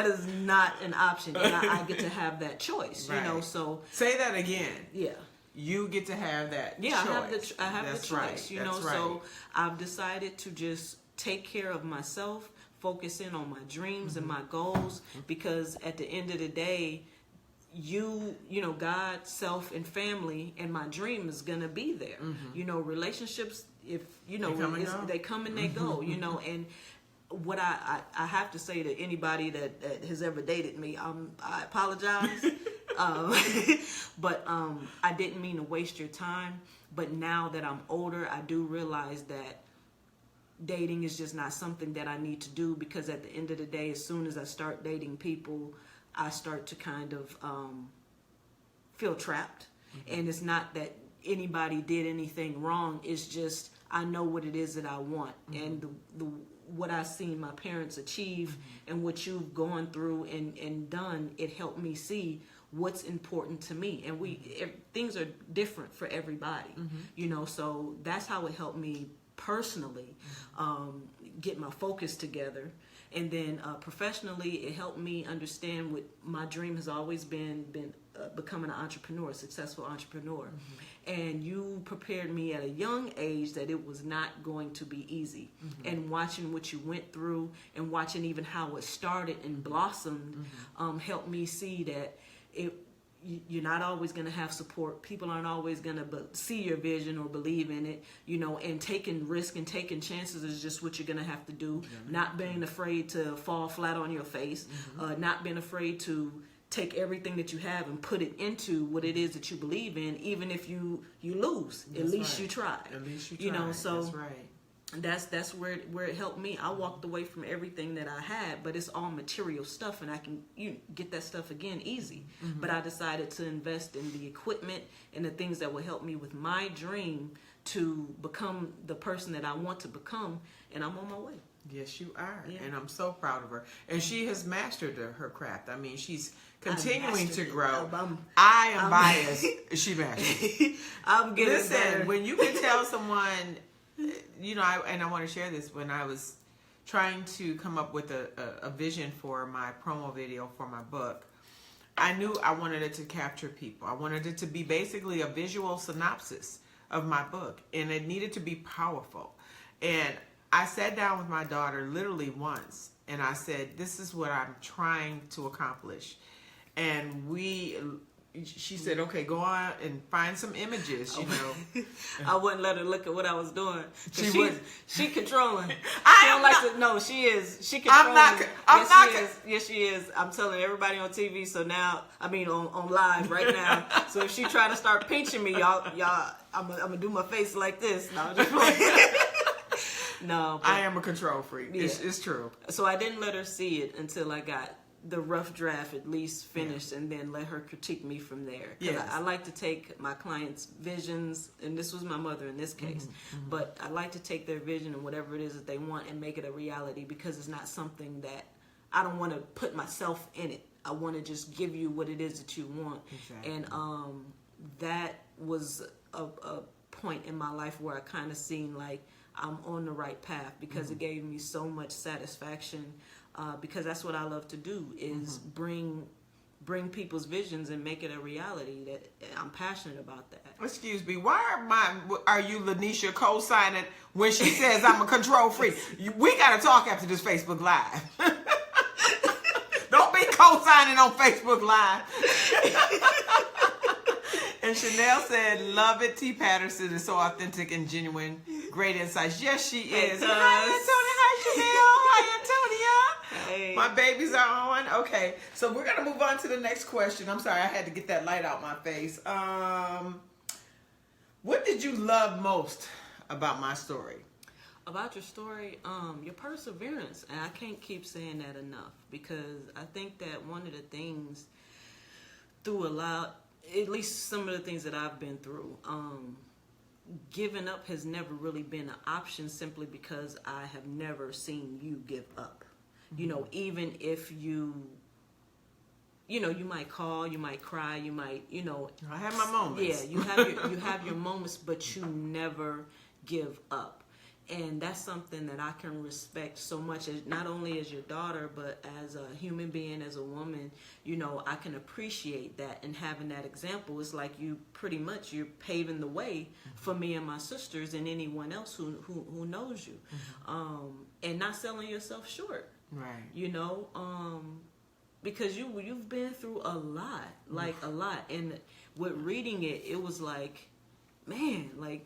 is not an option, and I get to have that choice. You know, so say that again. Yeah, you get to have that. Yeah, choice. I have That's the choice. Right. You That's know, right. so I've decided to just take care of myself, focus in on my dreams and my goals, because at the end of the day, you know, God, self, and family, and my dream is gonna be there. You know, relationships, if you know, they come and they go. You know, and what I have to say to anybody that has ever dated me, I apologize, but I didn't mean to waste your time. But now that I'm older, I do realize that dating is just not something that I need to do, because at the end of the day, as soon as I start dating people, I start to kind of feel trapped. And it's not that anybody did anything wrong. It's just I know what it is that I want, and the what I've seen my parents achieve, and what you've gone through and done. It helped me see what's important to me, and things are different for everybody, you know. So that's how it helped me personally get my focus together. And then professionally, it helped me understand what my dream has always been becoming an entrepreneur, a successful entrepreneur. And you prepared me at a young age that it was not going to be easy. And watching what you went through, and watching even how it started and blossomed, helped me see that you're not always going to have support. People aren't always going to see your vision or believe in it, you know, and taking risk and taking chances is just what you're going to have to do. Not being afraid to fall flat on your face, not being afraid to take everything that you have and put it into what it is that you believe in, even if you lose. At least you tried. At least you tried. You know, so that's right. That's where it helped me. I walked away from everything that I had, but it's all material stuff, and I can get that stuff again easy. But I decided to invest in the equipment and the things that will help me with my dream to become the person that I want to become, and I'm on my way. Yes, you are, and I'm so proud of her. And she has mastered her craft. I mean, she's continuing to grow. I am biased. She mastered. I'm getting Listen, better. when you can tell someone, you know, and I want to share this. When I was trying to come up with a vision for my promo video for my book, I knew I wanted it to capture people. I wanted it to be basically a visual synopsis of my book, and it needed to be powerful. And I sat down with my daughter literally once, and I said, this is what I'm trying to accomplish. And she said, okay, go on and find some images, you know. I wouldn't let her look at what I was doing. She controlling. She is. She controlling. Yes, she is. I'm telling everybody on TV. So now, on live right now. So if she try to start pinching me, y'all, I'm gonna do my face like this. No, I'm just playing. No, I am a control freak. Yeah. It's true. So I didn't let her see it until I got the rough draft at least finished, and then let her critique me from there. Yes. I like to take my clients' visions, and this was my mother in this case, but I like to take their vision and whatever it is that they want and make it a reality, because it's not something that I don't want to put myself in it. I want to just give you what it is that you want. Exactly. And that was a point in my life where I kind of seen like I'm on the right path, because it gave me so much satisfaction, because that's what I love to do, is bring people's visions and make it a reality. That I'm passionate about that. Excuse me, why are you Lanisha co-signing when she says I'm a control freak? We got to talk after this Facebook Live. Don't be co-signing on Facebook Live. And Chanel said, love it. T. Patterson is so authentic and genuine. Great insights. Yes, she is. Hi, Antonia. Hi, Chanel. Hi, Antonia. Hey. My babies are on. Okay, so we're going to move on to the next question. I'm sorry, I had to get that light out my face. What did you love most about my story? About your story, your perseverance. And I can't keep saying that enough, because I think that one of the things through a lot, at least some of the things that I've been through, giving up has never really been an option, simply because I have never seen you give up. You know, even if you might call, you might cry, you might, I have my moments. Yeah, you have your moments, but you never give up. And that's something that I can respect so much, as not only as your daughter, but as a human being, as a woman. I can appreciate that, and having that example is like you're paving the way for me and my sisters and anyone else who knows you, and not selling yourself short. Right. Because you've been through a lot, like a lot, and with reading it was like, man, like.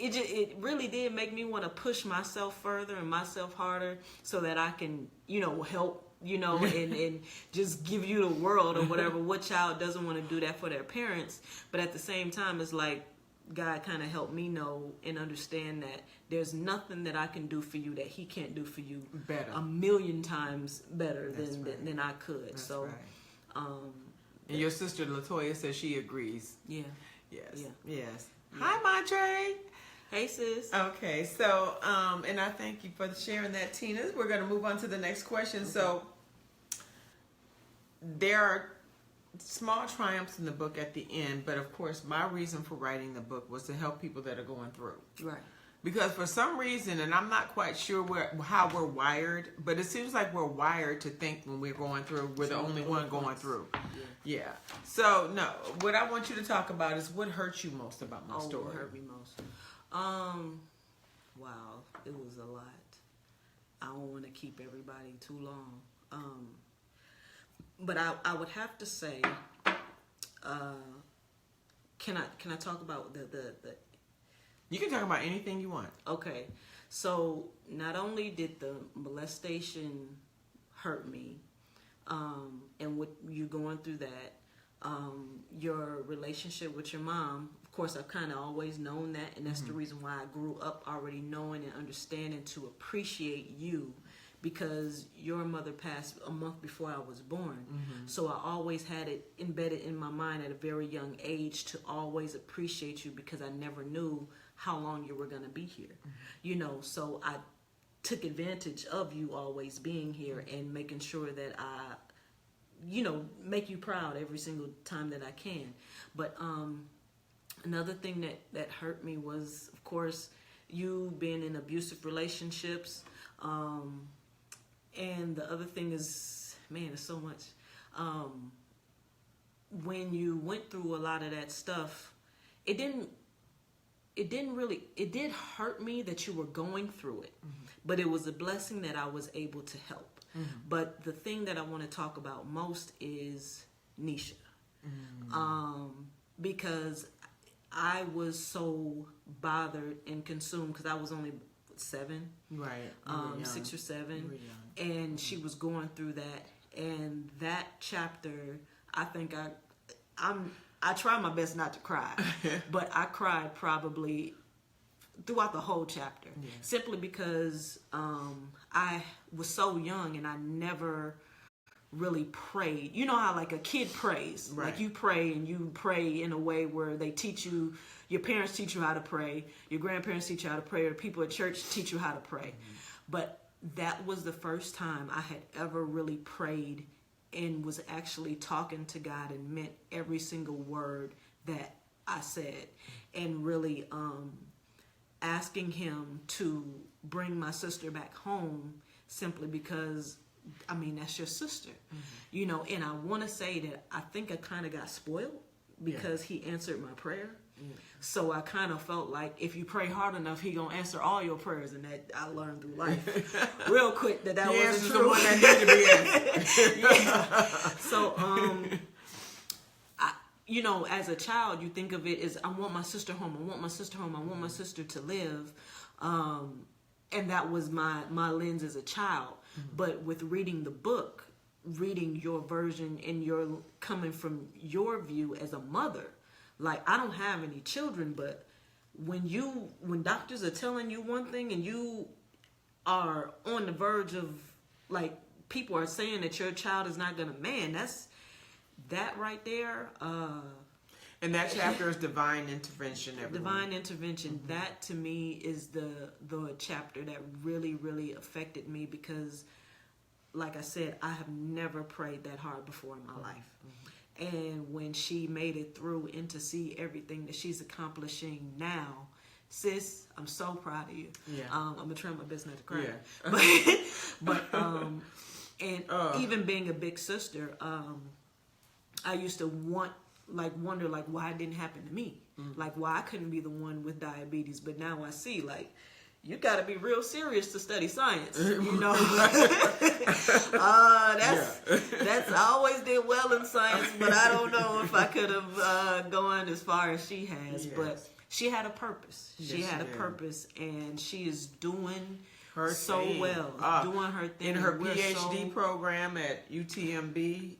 It really did make me want to push myself further and myself harder, so that I can, help, and just give you the world or whatever. What child doesn't want to do that for their parents? But at the same time, it's like God kind of helped me know and understand that there's nothing that I can do for you that He can't do for you better, 1,000,000 times better than I could. That's so, right. And your sister Latoya says she agrees. Yeah. Yes. Yeah. Yes. Hi, Montre. Hey, sis. Okay, so and I thank you for sharing that, Tina. We're going to move on to the next question. Okay. So there are small triumphs in the book at the end, but of course, my reason for writing the book was to help people that are going through. Right. Because for some reason, and I'm not quite sure how we're wired, but it seems like we're wired to think when we're going through, we're the only one going through. Yeah. So, no, what I want you to talk about is what hurt you most about my story. What hurt me most? Wow, it was a lot. I don't want to keep everybody too long. But I would have to say, can I talk about the You can talk about anything you want. Okay, so not only did the molestation hurt me, and what you going through that, your relationship with your mom, of course, I've kind of always known that, and that's the reason why I grew up already knowing and understanding to appreciate you, because your mother passed a month before I was born. So I always had it embedded in my mind at a very young age to always appreciate you, because I never knew how long you were going to be here. You know, so I took advantage of you always being here and making sure that I, you know, make you proud every single time that I can. But another thing that hurt me was, of course, you being in abusive relationships. And the other thing is, man, it's so much. When you went through a lot of that stuff, it did hurt me that you were going through it, but it was a blessing that I was able to help. But the thing that I want to talk about most is Nisha, because I was so bothered and consumed, because I was only 7, right? 6 or 7, and she was going through that. And that chapter, I think I try my best not to cry, but I cried probably throughout the whole chapter, simply because I was so young and I never really prayed. You know how like a kid prays, right? Like you pray and you pray in a way where they teach you, your parents teach you how to pray, your grandparents teach you how to pray, or people at church teach you how to pray. But that was the first time I had ever really prayed and was actually talking to God and meant every single word that I said, and really asking him to bring my sister back home, simply because, I mean, that's your sister, you know. And I want to say that I think I kind of got spoiled because he answered my prayer. So I kind of felt like if you pray hard enough, he gonna answer all your prayers, and that I learned through life real quick that wasn't true. The one that needed to be answered. So you know, as a child, you think of it as, I want my sister home. I want my sister home. I want my sister to live, and that was my lens as a child. But with reading the book, reading your version and your coming from your view as a mother. Like, I don't have any children, but when doctors are telling you one thing and you are on the verge of, like, people are saying that your child is not gonna, man, that right there. And that chapter is divine intervention. Everyone. Divine intervention. That to me is the chapter that really, really affected me, because, like I said, I have never prayed that hard before in my life. And when she made it through and to see everything that she's accomplishing now, sis, I'm so proud of you. I'm gonna try my best not to cry. But and even being a big sister, I used to wonder why it didn't happen to me, like why I couldn't be the one with diabetes. But now I see, like, you got to be real serious to study science, you know. That's I always did well in science, but I don't know if I could have gone as far as she has. But she had a purpose. She had a purpose, and she is doing her so thing. Doing her thing in her PhD program at UTMB.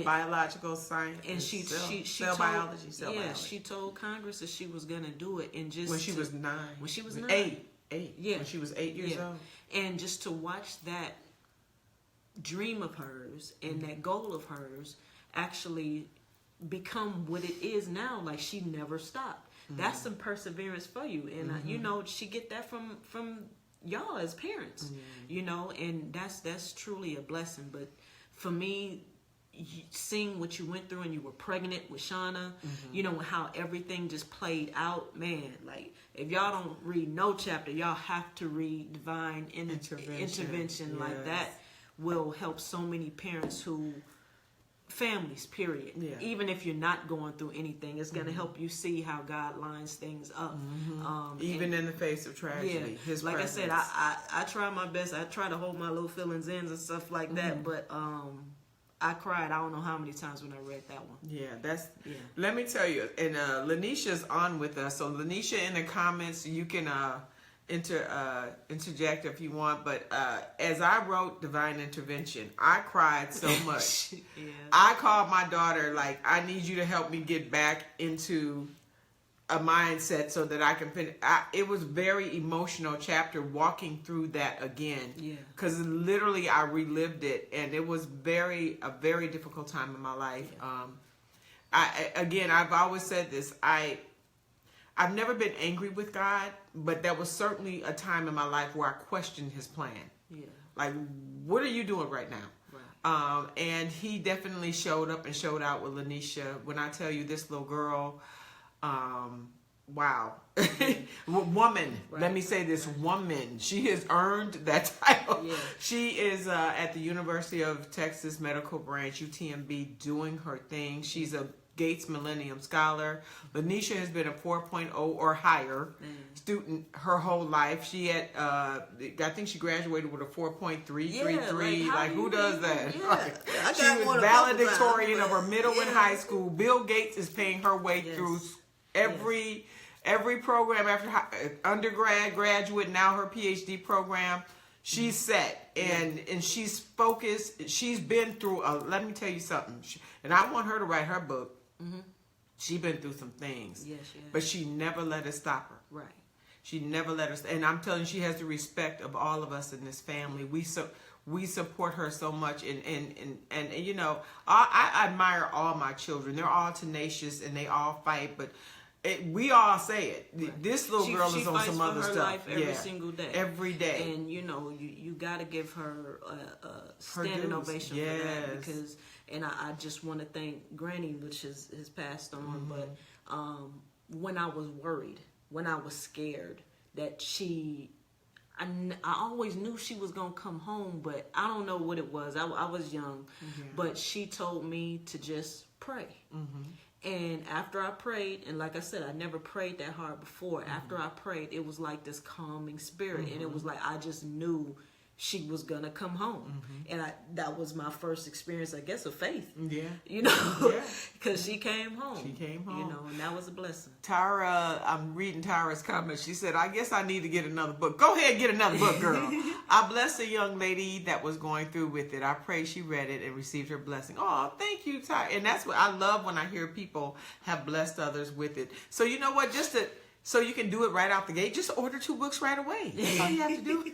Biological science, and she cell biology. She told Congress that she was gonna do it, and just when she was 9. When she was 9, 8. Yeah, when she was 8 years old. And just to watch that dream of hers and that goal of hers actually become what it is now. Like, she never stopped. That's some perseverance for you. And you know, she get that from y'all as parents, you know, and that's truly a blessing. But for me, seeing what you went through, and you were pregnant with Shauna, you know, how everything just played out, man. Like, if y'all don't read no chapter, y'all have to read Divine Intervention. Like, Yes. that will help so many parents who, families, period. Yeah. Even if you're not going through anything, it's going to help you see how God lines things up. Even in the face of tragedy, His like presence. I said, I try my best. I try to hold my little feelings in and stuff like that. But I cried, I don't know how many times when I read that one. Yeah, let me tell you, and Lanisha's on with us. So Lanisha, in the comments, you can interject if you want. But as I wrote Divine Intervention, I cried so much. Yeah. I called my daughter, like, I need you to help me get back into a mindset so that I can finish. It was very emotional chapter walking through that again. Yeah. Because literally I relived it, and it was a very difficult time in my life. Yeah. I've always said this. I've never been angry with God, but there was certainly a time in my life where I questioned His plan. Yeah. Like, what are you doing right now? Right. And He definitely showed up and showed out with Lanisha. When I tell you, this little girl, wow. Woman, Right. let me say this, woman. She has earned that title. Yeah. She is at the University of Texas Medical Branch, UTMB, doing her thing. She's a Gates Millennium Scholar. Lanisha has been a 4.0 or higher student her whole life. She had, I think she graduated with a 4.333. Yeah, like who does that? Yeah. Like, I she got was one a couple valedictorian times, of her middle and yeah. high school. Bill Gates is paying her way Yes. through every program after undergrad, graduate, now her PhD program. She's set and she's focused. She's been through let me tell you something. And I want her to write her book. She's been through some things. Yes, she has. But she never let it stop her. Right. She never let us. And I'm telling you, she has the respect of all of us in this family. We support her so much. And you know, I admire all my children. They're all tenacious and they all fight. But we all say it. Right. This little girl is on some other stuff. Life every single day. Every day. And you know, you got to give her a standing ovation for that, because. And I just want to thank Granny, which has passed on. But when I was worried, when I was scared that I always knew she was going to come home, but I don't know what it was. I was young. But she told me to just pray. And after I prayed, and like I said, I never prayed that hard before. After I prayed, it was like this calming spirit. And it was like I just knew she was gonna come home, and that was my first experience, I guess, of faith. Yeah, you know, because she came home. She came home, you know, and that was a blessing. Tara, I'm reading Tara's comments. She said, "I guess I need to get another book." Go ahead, get another book, girl. I bless the young lady that was going through with it. I pray she read it and received her blessing. Oh, thank you, Tara. And that's what I love when I hear people have blessed others with it. So you know what? So you can do it right out the gate. Just order 2 books right away. That's all you have to do.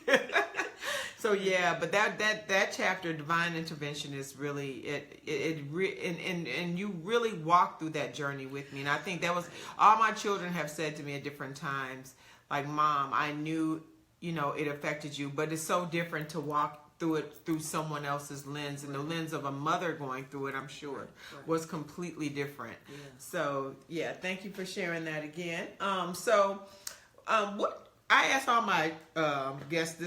So yeah, but that chapter, Divine Intervention, is really and you really walk through that journey with me. And I think that was all my children have said to me at different times. Like, Mom, I knew, you know, it affected you, but it's so different to walk through it through someone else's lens, and the lens of a mother going through it, I'm sure, was completely different. Yeah. So yeah, thank you for sharing that again. What I asked all my guests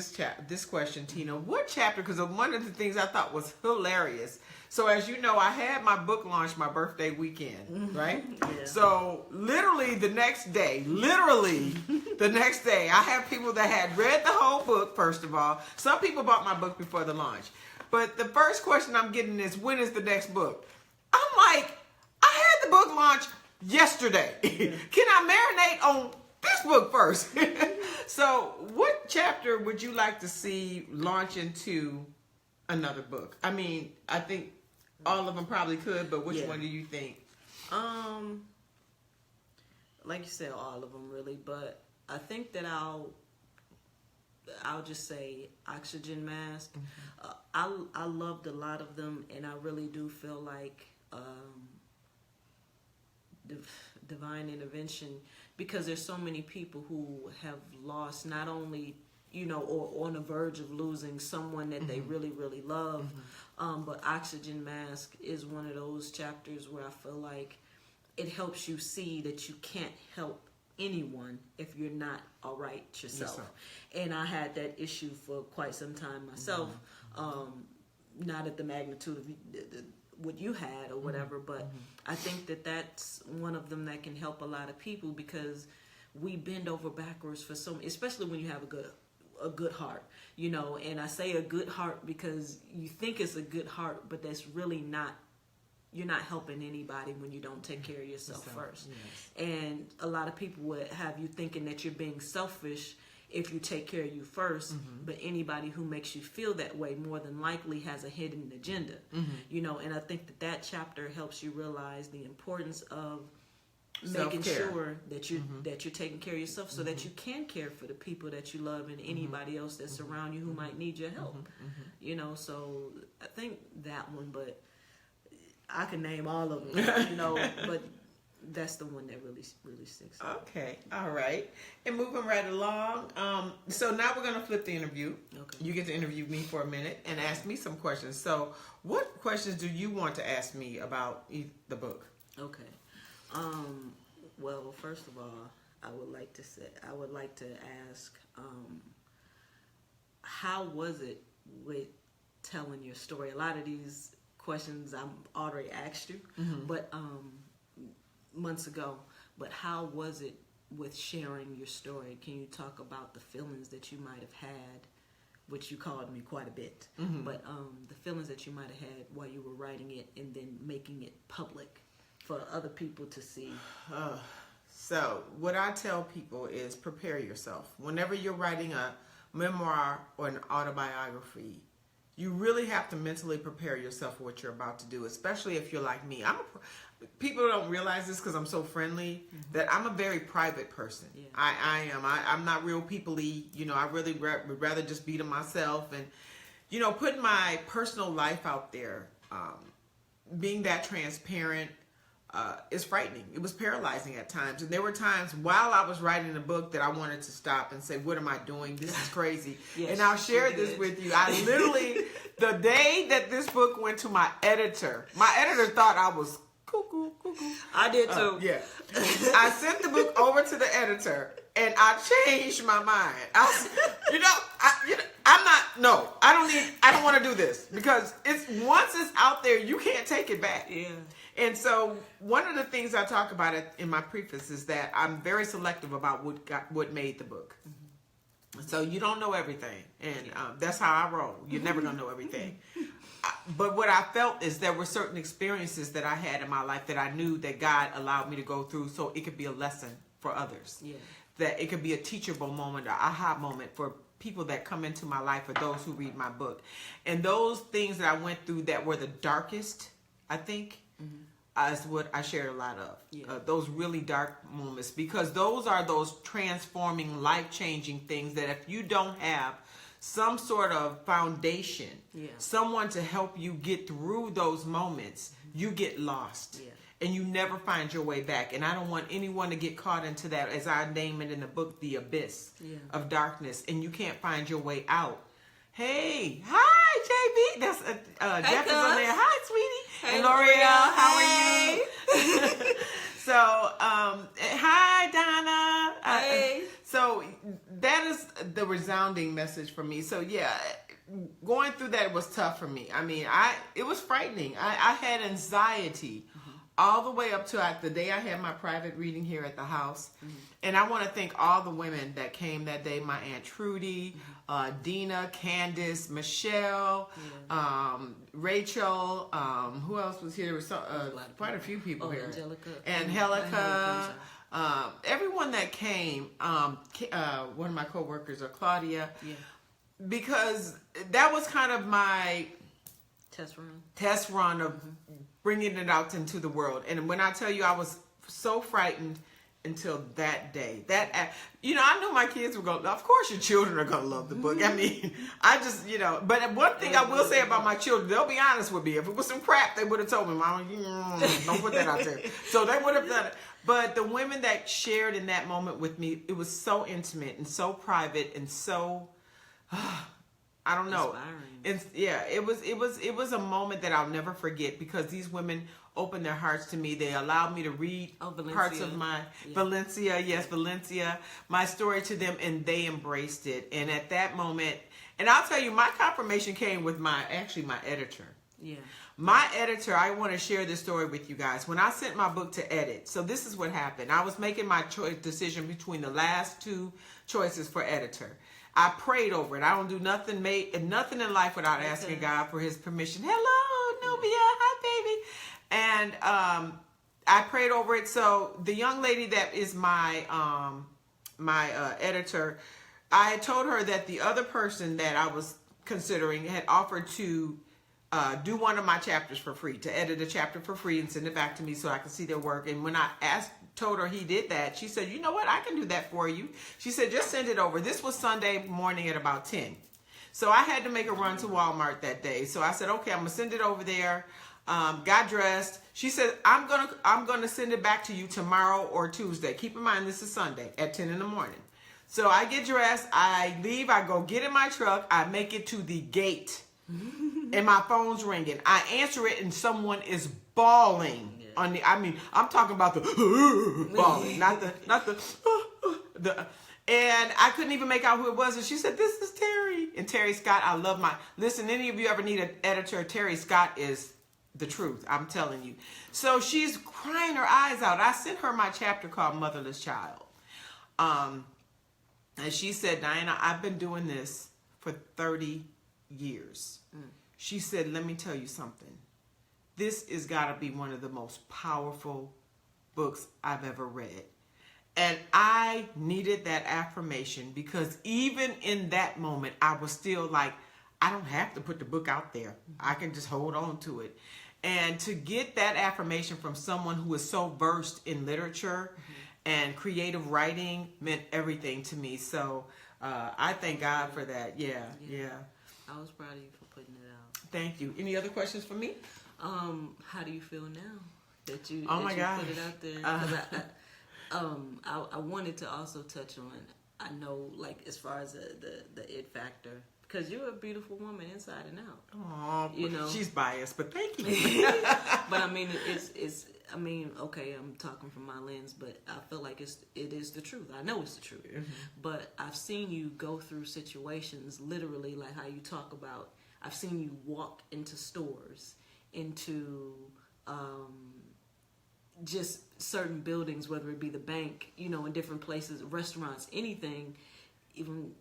this question, Tina, what chapter? Because one of the things I thought was hilarious. So as you know, I had my book launch my birthday weekend, right? Yeah. So literally the next day, I have people that had read the whole book, first of all. Some people bought my book before the launch. But the first question I'm getting is, when is the next book? I'm like, I had the book launch yesterday. Can I marinate on this book first? So what chapter would you like to see launch into another book? I mean, I think all of them probably could, but which one do you think? Like you said, all of them really, but I think that I'll just say Oxygen Mask. I loved a lot of them, and I really do feel like divine intervention, because there's so many people who have lost, not only, or on the verge of losing someone that they really, really love. But Oxygen Mask is one of those chapters where I feel like it helps you see that you can't help anyone if you're not all right yourself. And I had that issue for quite some time myself. Not at the magnitude of what you had or whatever, but I think that that's one of them that can help a lot of people, because we bend over backwards for so, especially when you have a good heart, and I say a good heart because you think it's a good heart, but that's really not. You're not helping anybody when you don't take care of yourself first. Yes. And a lot of people would have you thinking that you're being selfish if you take care of you first, but anybody who makes you feel that way more than likely has a hidden agenda, and I think that chapter helps you realize the importance of making sure that you're taking care of yourself, so that you can care for the people that you love and anybody else that's around you who might need your help. So I think that one, but I can name all of them, but that's the one that really sticks out. Okay, all right. And moving right along, so now we're going to flip the interview. Okay. You get to interview me for a minute and ask me some questions. So what questions do you want to ask me about the book? Okay. Well, first of all, I would like to ask, how was it with telling your story? A lot of these questions I'm already asked you, but months ago. But how was it with sharing your story? Can you talk about the feelings that you might have had, which you called me quite a bit, but the feelings that you might have had while you were writing it and then making it public for other people to see? So what I tell people is prepare yourself. Whenever you're writing a memoir or an autobiography, you really have to mentally prepare yourself for what you're about to do, especially if you're like me. People don't realize this because I'm so friendly, that I'm a very private person. Yeah. I am. I'm not real people-y. I really would rather just be to myself. And, putting my personal life out there, being that transparent, is frightening. It was paralyzing at times. And there were times while I was writing the book that I wanted to stop and say, what am I doing? This is crazy. Yes, and I'll share this with you. I literally, the day that this book went to my editor thought I was cuckoo. I did too. Yeah. I sent the book over to the editor and I changed my mind. I don't want to do this, because once it's out there, you can't take it back. Yeah. And so one of the things I talk about in my preface is that I'm very selective about what made the book. So you don't know everything, and that's how I roll. You're never going to know everything. But what I felt is there were certain experiences that I had in my life that I knew that God allowed me to go through so it could be a lesson for others. Yeah. That it could be a teachable moment, an aha moment for people that come into my life, or those who read my book. And those things that I went through that were the darkest, I think, is what I shared a lot of. Yeah. Those really dark moments, because those are those transforming, life-changing things that if you don't have some sort of foundation, someone to help you get through those moments, you get lost. Yeah. And you never find your way back. And I don't want anyone to get caught into that, as I name it in the book, the abyss of darkness, and you can't find your way out. Hey, hi, JB. That's Jeff is on there. Hi, sweetie. Hey, and L'Oreal, how are you? So, hi, Donna. Hey. So that is the resounding message for me. So yeah, going through that was tough for me. I mean, it was frightening. I had anxiety all the way up to the day I had my private reading here at the house. And I want to thank all the women that came that day. My Aunt Trudy, Dina, Candace, Michelle, Rachel, who else was here? There was quite a few people here. Angelica. Everyone that came, one of my coworkers, or Claudia, because that was kind of my test run of bringing it out into the world. And when I tell you I was so frightened until that day. I knew my kids were going to, of course your children are going to love the book. I mean, but one thing I will say about my children, they'll be honest with me. If it was some crap, they would have told me, Mama, don't put that out there. So they would have done it. But the women that shared in that moment with me, it was so intimate and so private and so, I don't know. It was a moment that I'll never forget because these women opened their hearts to me. They allowed me to read parts of my Valencia, my story to them, and they embraced it. And at that moment, and I'll tell you, my confirmation came with my editor. Yeah. My editor, I want to share this story with you guys. When I sent my book to edit, so this is what happened. I was making my decision between the last two choices for editor. I prayed over it. I don't do nothing in life without asking God for his permission. Hello, Nubia. Hi, baby. And I prayed over it. So the young lady that is my editor, I told her that the other person that I was considering had offered to do one of my chapters for free, to edit a chapter for free and send it back to me so I could see their work. And when I told her he did that, she said, you know what, I can do that for you. She said, just send it over. This was Sunday morning at about 10. So I had to make a run to Walmart that day. So I said, okay, I'm going to send it over there. Got dressed. She said, I'm gonna send it back to you tomorrow or Tuesday. Keep in mind, this is Sunday at 10 in the morning. So I get dressed. I leave. I go get in my truck. I make it to the gate. And my phone's ringing. I answer it and someone is bawling I'm talking about the bawling, not the and I couldn't even make out who it was. And she said, this is Terry. And Terry Scott, I love listen, any of you ever need an editor, Terry Scott is the truth. I'm telling you. So she's crying her eyes out. I sent her my chapter called Motherless Child. And she said, Diana, I've been doing this for 30 years. She said, let me tell you something. This has got to be one of the most powerful books I've ever read. And I needed that affirmation because even in that moment, I was still like, I don't have to put the book out there. I can just hold on to it. And to get that affirmation from someone who is so versed in literature and creative writing meant everything to me. So I thank God for that. Yeah. I was proud of you for putting it out. Thank you. Any other questions for me? How do you feel now that you put it out there? I wanted to also touch on, I know, like, as far as the it factor, because you're a beautiful woman inside and out. Oh, she's biased, but thank you. But I mean, okay, I'm talking from my lens, but I feel like it is the truth. I know it's the truth. But I've seen you go through situations, literally, like how you talk about, I've seen you walk into stores, into just certain buildings, whether it be the bank, in different places, restaurants, anything, even,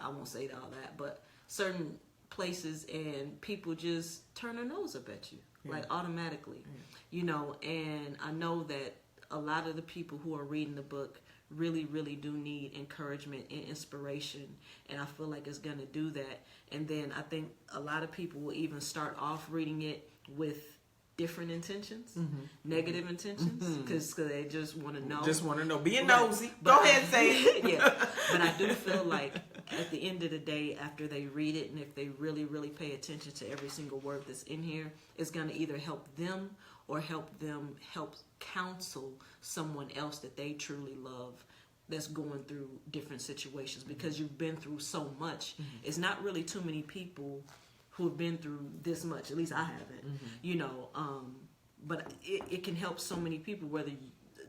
I won't say all that, but certain places, and people just turn their nose up at you, like automatically, and I know that a lot of the people who are reading the book really, really do need encouragement and inspiration, and I feel like it's going to do that. And then I think a lot of people will even start off reading it with different intentions, negative intentions, because they just want to know. Just want to know. Being nosy. Go ahead and say it. Yeah. But I do feel like at the end of the day, after they read it, and if they really, really pay attention to every single word that's in here, it's going to either help them or help counsel someone else that they truly love that's going through different situations, because you've been through so much. It's not really too many people who have been through this much. At least I haven't, but it can help so many people, whether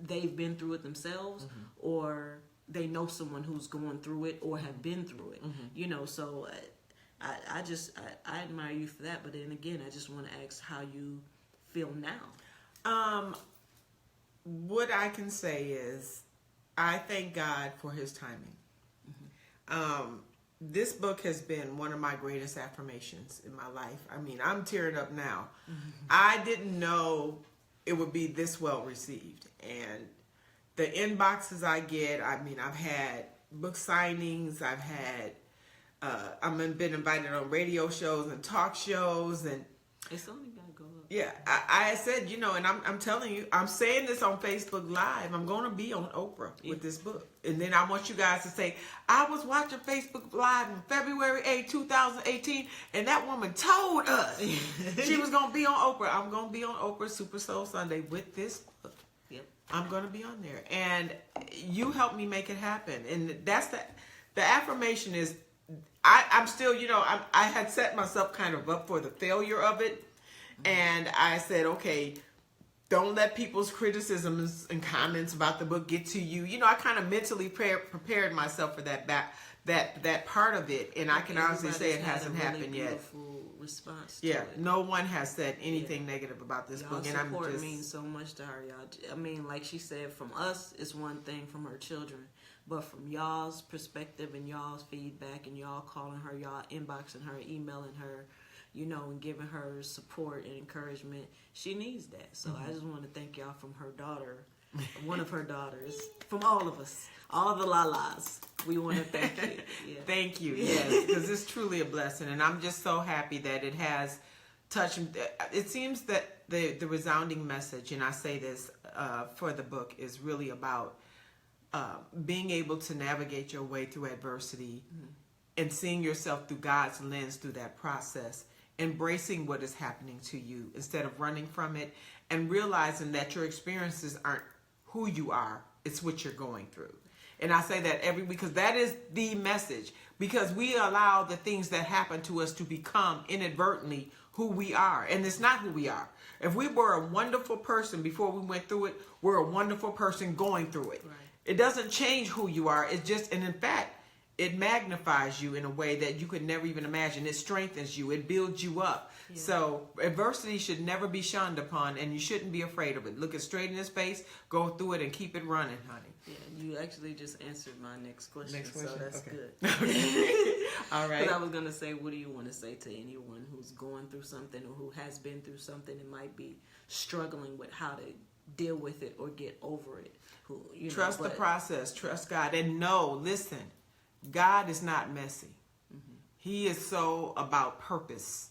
they've been through it themselves or they know someone who's going through it or have been through it, so I admire you for that. But then again, I just want to ask how you feel now. What I can say is I thank God for his timing. This book has been one of my greatest affirmations in my life. I mean, I'm tearing up now. I didn't know it would be this well received. And the inboxes I get, I mean, I've had book signings, I've been invited on radio shows and talk shows, and it's only gonna go up. Yeah, I said, and I'm telling you, I'm saying this on Facebook Live. I'm going to be on Oprah with this book. And then I want you guys to say, I was watching Facebook Live on February 8, 2018, and that woman told us she was going to be on Oprah. I'm going to be on Oprah Super Soul Sunday with this book. Yep. I'm going to be on there. And you helped me make it happen. And that's the affirmation is, I'm still, I had set myself kind of up for the failure of it. And I said, okay, don't let people's criticisms and comments about the book get to you. I kind of mentally prepared myself for that part of it. And I can honestly say it hasn't happened yet. Beautiful response. Yeah, no one has said anything negative about this book, and I'm support just means so much to her, y'all. I mean, like she said, from us it's one thing, from her children, but from y'all's perspective and y'all's feedback and y'all calling her, y'all inboxing her, emailing her, and giving her support and encouragement, she needs that. So I just want to thank y'all from her daughter, one of her daughters, from all of us, all the Lalas. We want to thank you. Yeah. Thank you, yes, because it's truly a blessing, and I'm just so happy that it has touched. It seems that the resounding message, and I say this for the book, is really about being able to navigate your way through adversity and seeing yourself through God's lens through that process, embracing what is happening to you instead of running from it, and realizing that your experiences aren't who you are, it's what you're going through. And I say that because that is the message, because we allow the things that happen to us to become inadvertently who we are, and it's not who we are. If we were a wonderful person before we went through it, we're a wonderful person going through it. Right. It doesn't change who you are. It's just, and in fact, it magnifies you in a way that you could never even imagine. It strengthens you. It builds you up. Yeah. So adversity should never be shunned upon, and you shouldn't be afraid of it. Look it straight in his face, go through it, and keep it running, honey. Yeah, you actually just answered my next question. So that's okay. Good. Okay. All right. But I was going to say, what do you want to say to anyone who's going through something or who has been through something and might be struggling with how to deal with it or get over it? Trust the process. Trust God. And listen, God is not messy. He is so about purpose.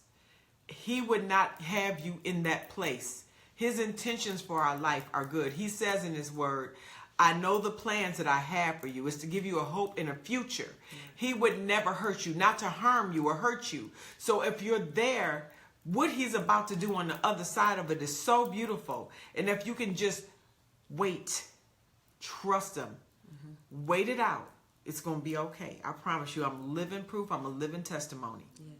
He would not have you in that place. His intentions for our life are good. He says in his word, I know the plans that I have for you is to give you a hope in a future. He would never hurt you, not to harm you or hurt you. So if you're there, what he's about to do on the other side of it is so beautiful. And if you can just wait, trust him, wait it out, it's going to be okay. I promise you, I'm living proof. I'm a living testimony. Yeah.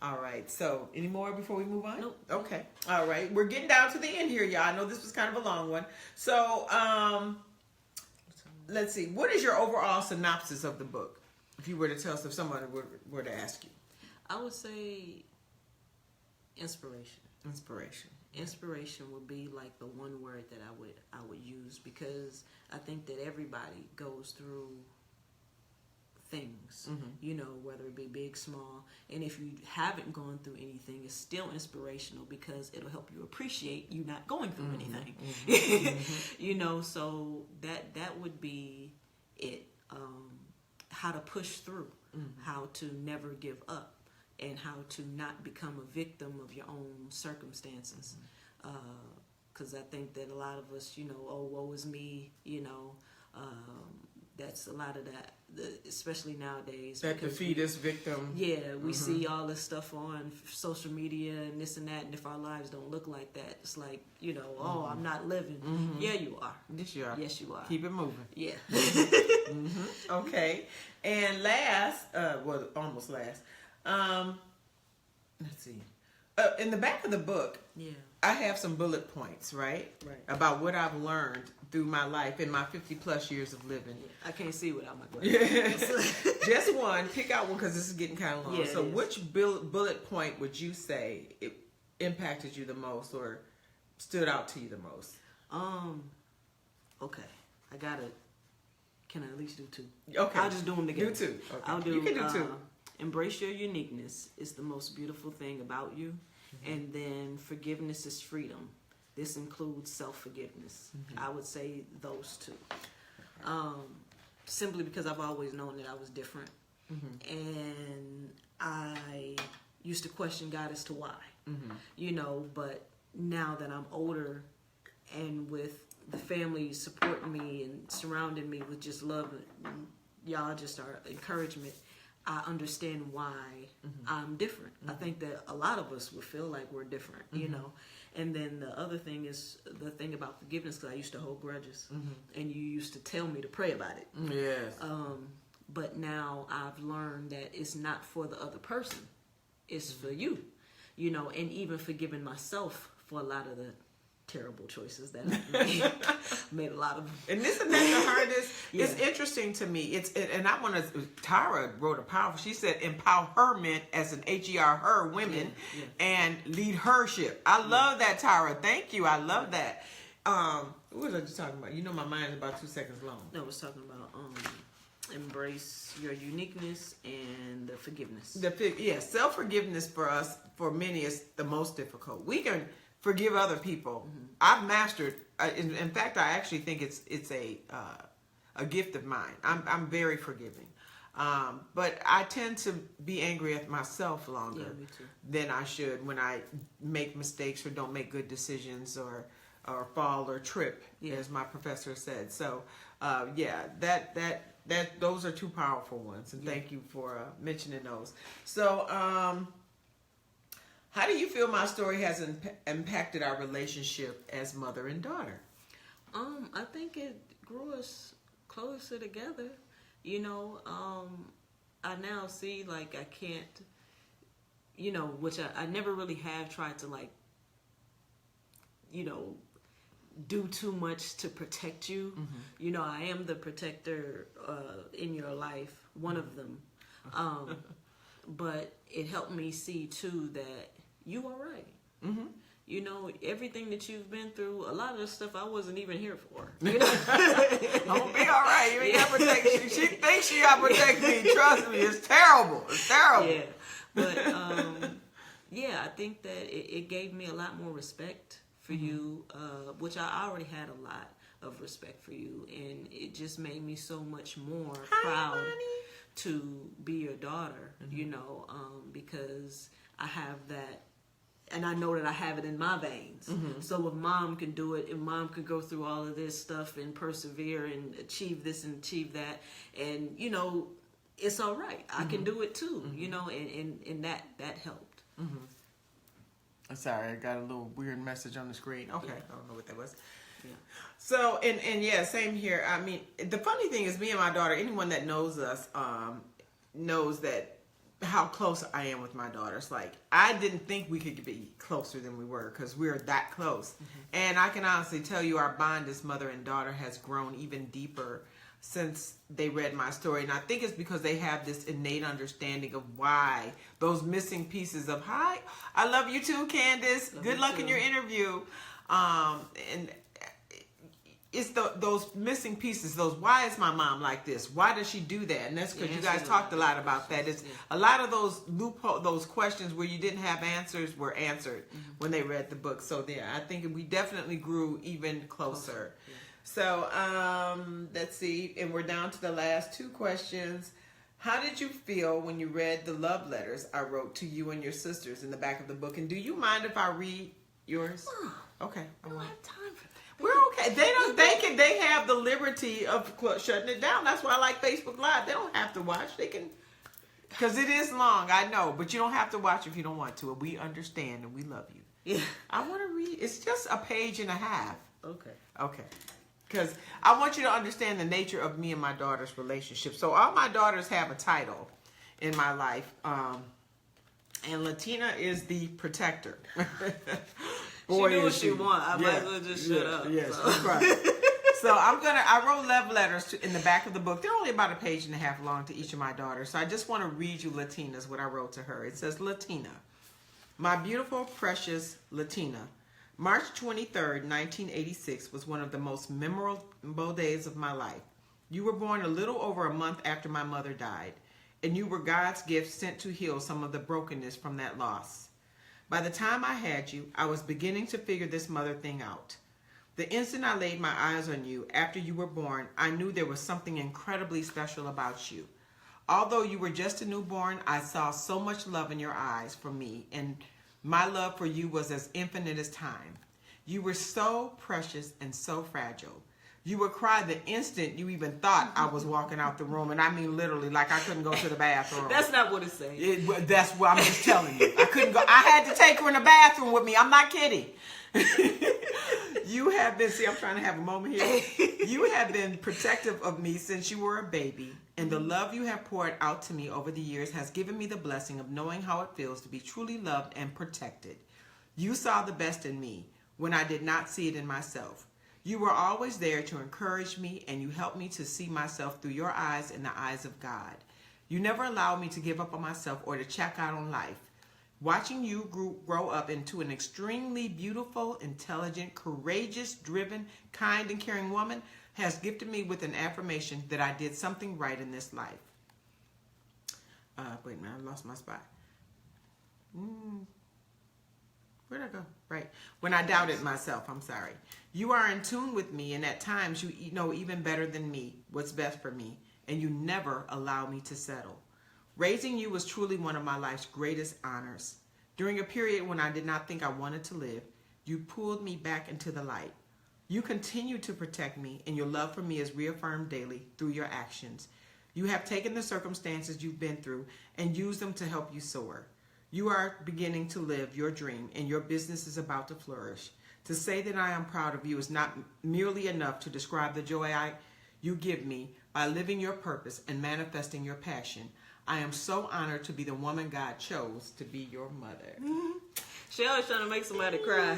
All right. So any more before we move on? Nope. Okay. All right. We're getting down to the end here, y'all. I know this was kind of a long one. So let's see. What is your overall synopsis of the book? If you were to tell us, if somebody were to ask you. I would say inspiration. Inspiration would be like the one word that I would use, because I think that everybody goes through things, whether it be big, small, and if you haven't gone through anything, it's still inspirational because it'll help you appreciate you not going through anything. So that would be it. How to push through, how to never give up, and how to not become a victim of your own circumstances. Because I think that a lot of us, woe is me, that's a lot of that, especially nowadays. That defeatist victim. Yeah, we see all this stuff on social media and this and that, and if our lives don't look like that, it's like, oh, I'm not living. Yeah, you are. Yes, you are. Yes, you are. Keep it moving. Yeah. Okay. And almost last. Let's see. In the back of the book, I have some bullet points, right? About what I've learned through my life in my 50 plus years of living. I can't see without my glasses. Just one. Pick out one because this is getting kind of long. So which bullet point would you say it impacted you the most or stood out to you the most? Okay. Can I at least do two? Okay. I'll just do them together. Do two. Okay. I'll do, you can do two. Embrace your uniqueness is the most beautiful thing about you. And then forgiveness is freedom. This includes self-forgiveness. I would say those two. Simply because I've always known that I was different. And I used to question God as to why. But now that I'm older and with the family supporting me and surrounding me with just love and y'all just are encouragement, I understand why I'm different. I think that a lot of us would feel like we're different, you know. And then the other thing is the thing about forgiveness, because I used to hold grudges, and you used to tell me to pray about it. Yes. But now I've learned that it's not for the other person, it's for you, you know. And even forgiving myself for a lot of the terrible choices that I've made a lot of. And this and that to her, this Yeah. it's interesting to me. And I want to. Tyra wrote a powerful. She said, "Empowerment as an her women Yeah. and lead hership." I love that, Tyra. Thank you. I love that. What was I just talking about? You know, my mind is about 2 seconds long. No, I was talking about embrace your uniqueness and the forgiveness. Self-forgiveness for us, for many, is the most difficult. We can forgive other people. I've mastered. In fact, I actually think it's a gift of mine. I'm very forgiving, but I tend to be angry at myself longer Yeah, me too. than I should when I make mistakes or don't make good decisions or fall or trip, as my professor said. So, that those are two powerful ones, and thank you for mentioning those. So, how do you feel my story has impacted our relationship as mother and daughter? I think it grew us closer together. You know, I now see, like, I can't, you know, which I never really have tried to, like, you know, do too much to protect you. You know, I am the protector in your life, one of them. But it helped me see, too, that you are right. You know, everything that you've been through, a lot of the stuff I wasn't even here for. You know? I'm gonna be all right. You ain't got to protect me. She thinks she got to protect me. Trust me, it's terrible. It's terrible. Yeah, but I think that it gave me a lot more respect for you, which I already had a lot of respect for you, and it just made me so much more proud to be your daughter. You know, because I have that. And I know that I have it in my veins. So if mom can do it, if mom can go through all of this stuff and persevere and achieve this and achieve that, and, you know, it's all right. I can do it too, you know, and that helped. Sorry, I got a little weird message on the screen. Okay, I don't know what that was. Yeah. So, and yeah, same here. I mean, the funny thing is, me and my daughter, anyone that knows us knows that how close I am with my daughter. It's like, I didn't think we could be closer than we were, because we're that close. And I can honestly tell you our bond as mother and daughter has grown even deeper since they read my story. And I think it's because they have this innate understanding of why those missing pieces of, hi, I love you too, Candace. Good luck in your interview. And it's those missing pieces, those, why is my mom like this? Why does she do that? And that's because you guys talked a lot about that. It's a lot of those those questions where you didn't have answers were answered when they read the book. So yeah, I think we definitely grew even closer. Yeah. So let's see, and we're down to the last two questions. How did you feel when you read the love letters I wrote to you and your sisters in the back of the book? And do you mind if I read yours? Okay. I don't have time for that. We're okay. They have the liberty of shutting it down. That's why I like Facebook Live. They don't have to watch. They can, because it is long, I know, but you don't have to watch if you don't want to. And we understand and we love you. Yeah. I want to read. It's just a page and a half. Okay. Because I want you to understand the nature of me and my daughter's relationship. So all my daughters have a title in my life, and Latina is the protector. Boy, she knew what she want. I might as well just shut up. Yes, so. that's right. So I wrote love letters in the back of the book. They're only about a page and a half long to each of my daughters. So I just want to read you Latina's, what I wrote to her. It says, Latina, my beautiful, precious Latina, March 23rd, 1986 was one of the most memorable days of my life. You were born a little over a month after my mother died, and you were God's gift sent to heal some of the brokenness from that loss. By the time I had you, I was beginning to figure this mother thing out. The instant I laid my eyes on you after you were born, I knew there was something incredibly special about you. Although you were just a newborn, I saw so much love in your eyes for me and My love for you was as infinite as time. You were so precious and so fragile. You would cry the instant you even thought I was walking out the room. And I mean literally, like I couldn't go to the bathroom. That's not what it says. That's what I'm just telling you. I couldn't go. I had to take her in the bathroom with me. I'm not kidding. You have been, see, I'm trying to have a moment here. You have been protective of me since you were a baby. And the love you have poured out to me over the years has given me the blessing of knowing how it feels to be truly loved and protected. You saw the best in me when I did not see it in myself. You were always there to encourage me, and you helped me to see myself through your eyes and the eyes of God. You never allowed me to give up on myself or to check out on life. Watching you grow up into an extremely beautiful, intelligent, courageous, driven, kind, and caring woman has gifted me with an affirmation that I did something right in this life. Wait a minute, I lost my spot. Where'd I go? Right. When I doubted myself, I'm sorry. You are in tune with me, and at times you know even better than me what's best for me, and you never allow me to settle. Raising you was truly one of my life's greatest honors. During a period when I did not think I wanted to live, you pulled me back into the light. You continue to protect me, and your love for me is reaffirmed daily through your actions. You have taken the circumstances you've been through and used them to help you soar. You are beginning to live your dream, and your business is about to flourish. To say that I am proud of you is not merely enough to describe the joy you give me by living your purpose and manifesting your passion. I am so honored to be the woman God chose to be your mother. She always trying to make somebody cry.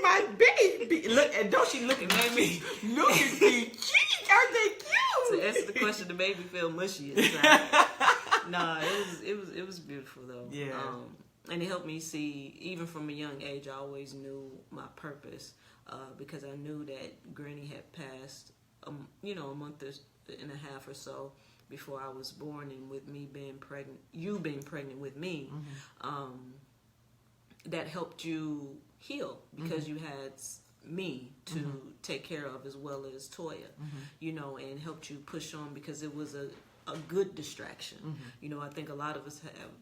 My baby. Look, and don't she look at me? Look at the cheeks. Aren't they cute? To answer the question, the baby feel mushy inside. Nah, it was beautiful though. Yeah. And it helped me see, even from a young age, I always knew my purpose because I knew that Granny had passed, a month and a half or so before I was born, and with me being pregnant, you being pregnant with me, that helped you heal because you had me to take care of as well as Toya, and helped you push on because it was a good distraction. I think a lot of us have,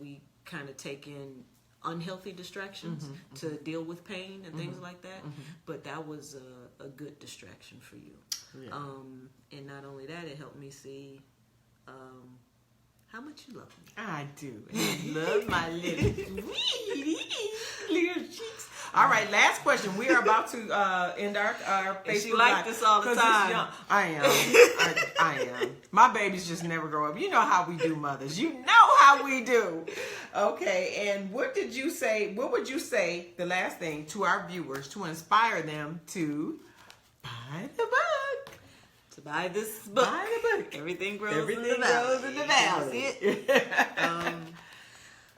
we kind of take in unhealthy distractions to deal with pain and things like that, but that was a good distraction for you. Yeah. And not only that, it helped me see how much you love me. I do. I love my little cheeks. All right, last question. We are about to end our Facebook She like Live this all the time. I am. I am. My babies just never grow up. You know how we do, mothers. You know how we do. Okay, and what would you say, the last thing, to our viewers to inspire them to buy the book? To buy this book. Buy the book. Everything grows Everything in the valley. grows in the valley. That's it.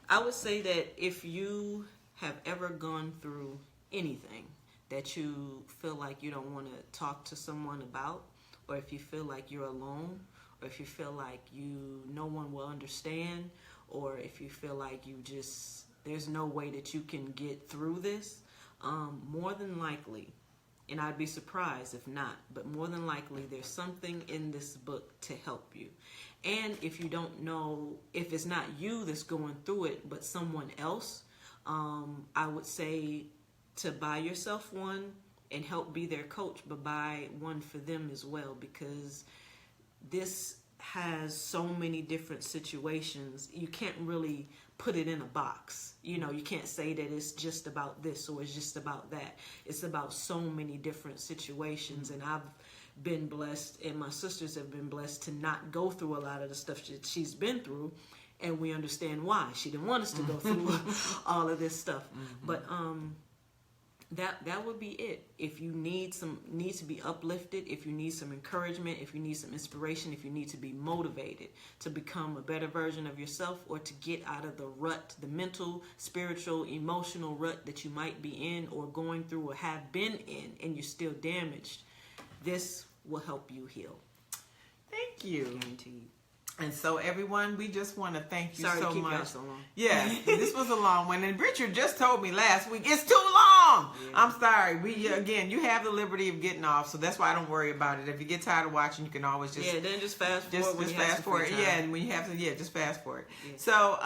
I would say that if you have ever gone through anything that you feel like you don't want to talk to someone about, or if you feel like you're alone, or if you feel like no one will understand, or if you feel like there's no way that you can get through this, more than likely, and I'd be surprised if not, but more than likely there's something in this book to help you. And if you don't know, if it's not you that's going through it, but someone else, I would say to buy yourself one and help be their coach, but buy one for them as well, because this has so many different situations. You can't really put it in a box. You can't say that it's just about this or it's just about that. It's about so many different situations, and I've been blessed, and my sisters have been blessed to not go through a lot of the stuff that she's been through, and we understand why. She didn't want us to go through all of this stuff. But that would be it. If you need to be uplifted, if you need some encouragement, if you need some inspiration, if you need to be motivated to become a better version of yourself, or to get out of the rut, the mental, spiritual, emotional rut that you might be in or going through or have been in, and you're still damaged, this will help you heal. Thank you. Guaranteed. And so, everyone, we just want to thank you Sorry so to keep much. y'all so long. Yeah, this was a long one. And Richard just told me last week, it's too long. long. Yeah. I'm sorry. Again, you have the liberty of getting off, so that's why I don't worry about it. If you get tired of watching, you can always just then just fast forward. just fast forward. Yeah, and when you have to, just fast forward. Yeah. So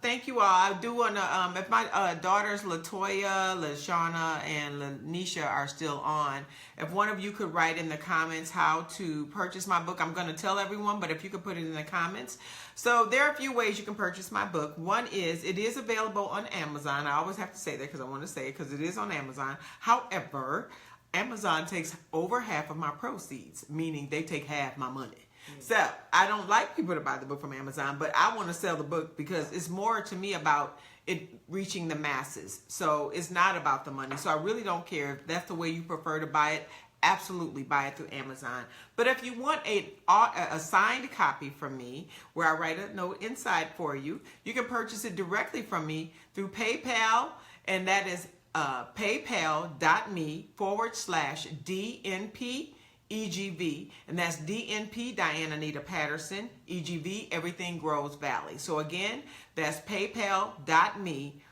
thank you all. I do want to, if my daughters Latoya, LaShawna, and Lanisha are still on, if one of you could write in the comments how to purchase my book. I'm going to tell everyone, but if you could put it in the comments. So there are a few ways you can purchase my book. One is, it is available on Amazon. I always have to say that because I want to say it because it is on Amazon. However, Amazon takes over half of my proceeds, meaning they take half my money. So I don't like people to buy the book from Amazon, but I want to sell the book because it's more to me about it reaching the masses. So it's not about the money. So I really don't care if that's the way you prefer to buy it. Absolutely buy it through Amazon. But if you want a signed copy from me, where I write a note inside for you, you can purchase it directly from me through PayPal, and that is paypal.me/DNP EGV, and that's DNP Diane Anita Patterson, EGV Everything Grows Valley. So again, that's paypal.me/DNP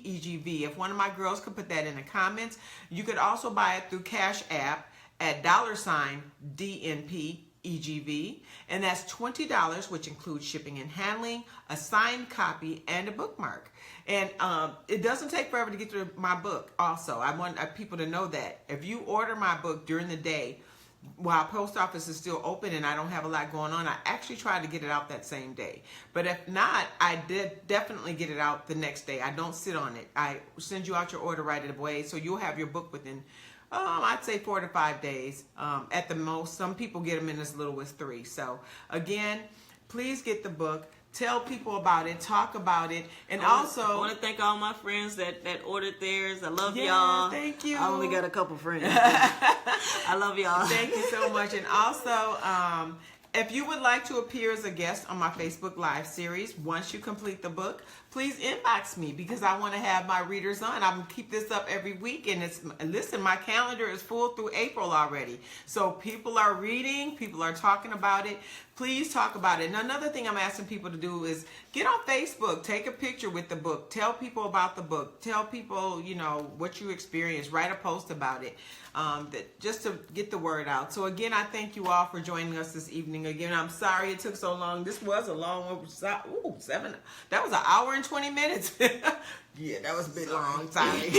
EGV. If one of my girls could put that in the comments, you could also buy it through Cash App at $DNP EGV, and that's $20, which includes shipping and handling, a signed copy, and a bookmark. And it doesn't take forever to get through my book. Also, I want people to know that if you order my book during the day while post office is still open and I don't have a lot going on, I actually try to get it out that same day. But if not, I did definitely get it out the next day. I don't sit on it. I send you out your order right away, so you'll have your book within I'd say 4 to 5 days at the most. Some people get them in as little as 3. So again, please get the book. Tell people about it. Talk about it. And also, I want to thank all my friends that ordered theirs. I love yes, y'all. Thank you. I only got a couple friends. I love y'all. Thank you so much. And also, if you would like to appear as a guest on my Facebook Live series, once you complete the book, please inbox me because I want to have my readers on. I'm going to keep this up every week. And listen, my calendar is full through April already. So people are reading, people are talking about it. Please talk about it. And another thing I'm asking people to do is get on Facebook, take a picture with the book, tell people about the book, tell people, what you experienced, write a post about it, just to get the word out. So again, I thank you all for joining us this evening. Again, I'm sorry it took so long. This was a long one. That was an hour and 20 minutes. Yeah, that was a bit long. Sorry.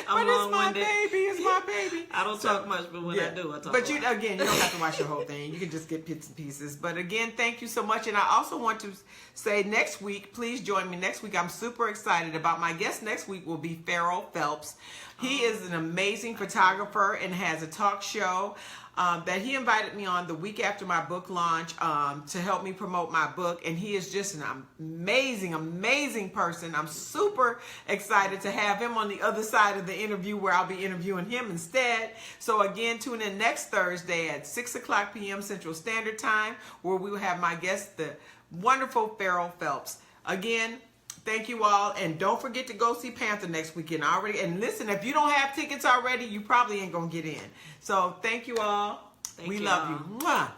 But it's my baby. It's my baby. I don't talk much, but when I do, I talk. But you don't have to watch the whole thing. You can just get bits and pieces. But again, thank you so much. And I also want to say next week, please join me next week. I'm super excited about my guest next week will be Farrell Phelps. He is an amazing photographer and has a talk show that he invited me on the week after my book launch to help me promote my book. And he is just an amazing, amazing person. I'm super excited to have him on the other side of the interview where I'll be interviewing him instead. So again, tune in next Thursday at 6:00 p.m. Central Standard Time, where we will have my guest, the wonderful Farrell Phelps. Again, thank you all, and don't forget to go see Panther next weekend already. And listen, if you don't have tickets already, you probably ain't gonna get in. So thank you all. We love you. Mwah.